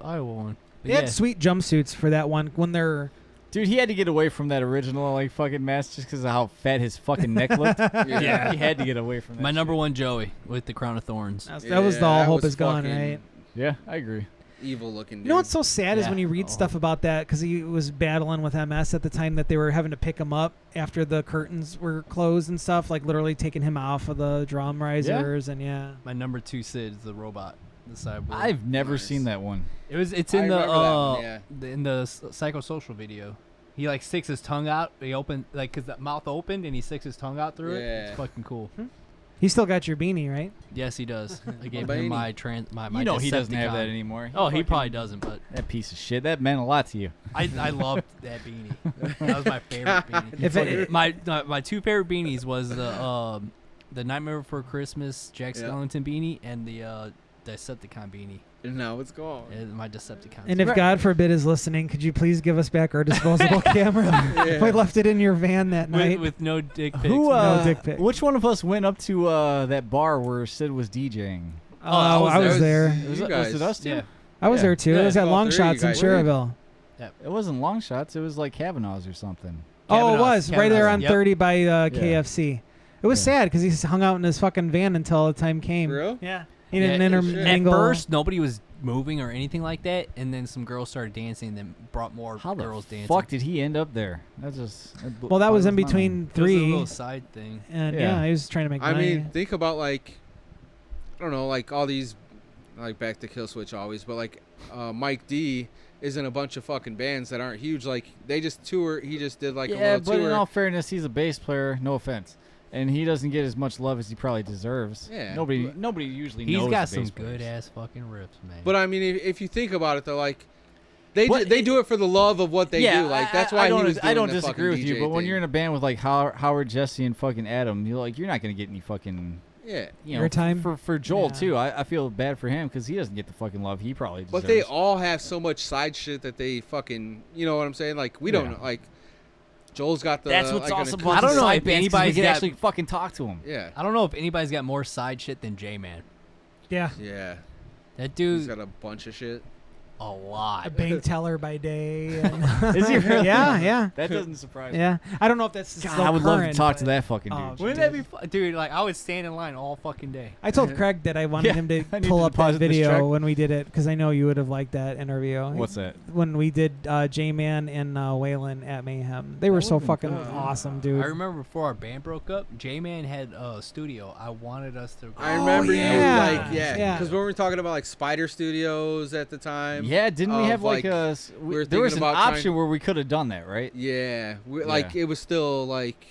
Iowa one. But They had sweet jumpsuits for that one when they're. Dude, he had to get away from that original like fucking mask just because of how fat his fucking neck looked. Yeah. He had to get away from that. my number shit. one Joey with the crown of thorns. That was the all that hope was is gone, fucking right? Yeah, I agree. Evil looking. Dude. You know what's so sad is Yeah. when you read Oh. stuff about that because he was battling with MS at the time that they were having to pick him up after the curtains were closed and stuff, like literally taking him off of the drum risers and yeah. My number 2 Sid is the robot, the cyborg. I've never Nice. seen that one. It's I in the remember that one, yeah. in the psychosocial video. He like sticks his tongue out. He opened like because the mouth opened and he sticks his tongue out through it. Yeah. It's fucking cool. He still got your beanie, right? Yes, he does. I gave Beanie. him my trans my You know he doesn't have Decepticon. that anymore. Oh, he fucking- probably doesn't, but That piece of shit. That meant a lot to you. I loved that beanie. That was my favorite beanie. If it, My two favorite beanies was the Nightmare Before Christmas Jack Yeah. Skellington beanie and the Decepticon beanie. And now it's gone. My Decepticon. and if God forbid is listening, could you please give us back our disposable camera? Yeah. We left it in your van that night. with no dick pics. Who? No dick pic. Which one of us went up to that bar where Sid was DJing? Oh, I was there. Was You it guys. us two? Yeah. I was Yeah. there too. Yeah, it was at all Long three of Shots you in guys were. Cherville. It wasn't Long Shots. It was like Kavanaugh's or something. Oh, it Kavanaugh's. was right there on Yep. 30 by KFC. It was Yeah. sad because he hung out in his fucking van until the time came. For real? Yeah. He didn't Yeah, shit. At intermingle. first, nobody was moving or anything like that, and then some girls started dancing, and then brought more How girls the dancing. fuck did he end up there? That's just. Well, that was in boggles my mind. between It was a 3. little side thing. And Yeah. yeah, he was trying to make I money. mean, think about like, I don't know, like all these, like back to Kill Switch always, but like Mike D is in a bunch of fucking bands that aren't huge. Like they just tour. He just did like a Yeah, little but tour. in all fairness, he's a bass player. No offense, and he doesn't get as much love as he probably deserves. Yeah. Nobody usually knows. He's got the some bass good players. ass fucking riffs, man. But I mean, if you think about it, though, like they But they do it for the love of what they yeah, do. Like that's why I don't, he was doing I don't the disagree fucking with you, DJ but when thing. you're in a band with like Howard, Jesse, and fucking Adam, you're not gonna get any fucking yeah. you know Airtime? for Joel Yeah. too. I feel bad for him because he doesn't get the fucking love he probably deserves. But they all have so much side shit that they fucking, you know what I'm saying? Like we don't Yeah. know. Like Joel's got the. That's what's like, an awesome. acoustic- I don't know side if bands 'cause we anybody's can got- actually fucking talk to him. Yeah. I don't know if anybody's got more side shit than J-Man. yeah. Yeah. That He's dude, got a bunch of shit. a lot. A bank teller by day. And Is he really? Yeah. That doesn't surprise me. Yeah. I don't know if that's God, still I would love to current, talk to but- that fucking dude. Oh, Wouldn't that be fun? Dude, like, I would stand in line all fucking day. I told Craig that I wanted Yeah, him to I need pull to up that deposit this check. video when we did it because I know you would have liked that interview. What's that? When we did J-Man and Waylon at Mayhem. They were That so would've been fucking cool. awesome, dude. I remember before our band broke up, J-Man had a studio. I wanted us to go. I remember yeah. you like Yeah. because we were talking about like Spider Studios at the time. Yeah, didn't we of, have like like, a? we were There was an thinking about option trying- where we could have done that, right? Yeah, Yeah. like it was still like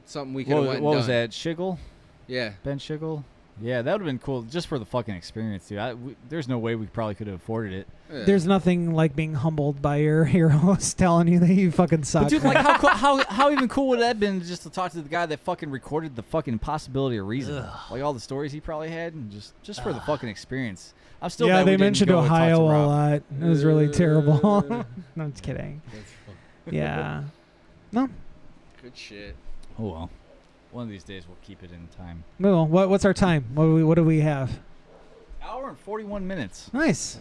something we could have What, went and what was done. that? Schigel? Yeah, Ben Schigel? Yeah, that would have been cool just for the fucking experience, dude. There's no way we probably could have afforded it. yeah. There's nothing like being humbled by your heroes telling you that you fucking suck. But dude, like how even cool would that have been just to talk to the guy that fucking recorded the fucking Possibility of Reason, Ugh. like all the stories he probably had, and just for the fucking experience. I'm still yeah, mad we they didn't mentioned go and talk to Ohio a Rob. lot. It was really terrible. Uh. No, I'm just kidding. That's fun. Yeah. No. Good shit. Oh well, one of these days we'll keep it in time. Well, what's our time? What do we have? Hour and 41 minutes. Nice.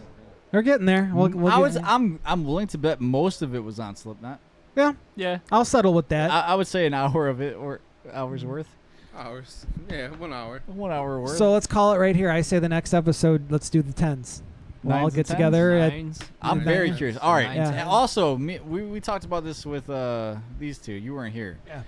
We're getting there. I'm willing to bet most of it was on Slipknot. Yeah. I'll settle with that. I would say an hour of it or hours worth. Hours. Yeah, 1 hour. 1 hour worth. So let's call it right here. I say the next episode, let's do the 10s. We'll all Nines get and tens? together. Nines. I'm Yeah. very curious. All right. Nines. And also, we talked about this with these two. You weren't here. Yeah.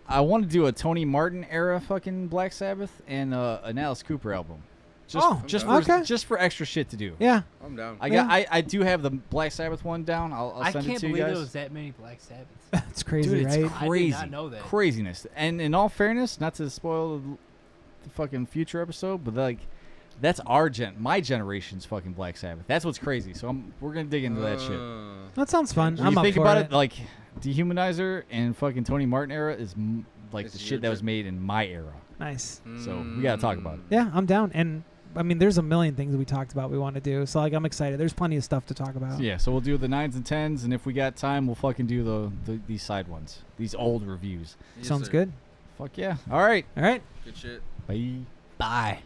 I want to do a Tony Martin era fucking Black Sabbath and an Alice Cooper album. Just for extra shit to do. Yeah. I'm down. I do have the Black Sabbath one down. I'll I send it can't to you believe guys. there was that many Black Sabbaths. It's crazy, Dude, it's right? I did crazy. not know that. Craziness. And in all fairness, not to spoil the fucking future episode, but like that's my generation's fucking Black Sabbath. That's what's crazy. So we're gonna dig into that shit. That sounds fun. When I'm you up think for about it. it, like Dehumanizer and fucking Tony Martin era is like It's the your shit that was gen- made in my era. Nice. So we gotta talk about it. Yeah, I'm down. And I mean, there's a million things we talked about we want to do. So like, I'm excited. There's plenty of stuff to talk about. Yeah, so we'll do the 9s and 10s, and if we got time, we'll fucking do these side ones, these old reviews. Yes, Sounds sir. good. Fuck yeah! All right, All right. Good shit. bye. Bye.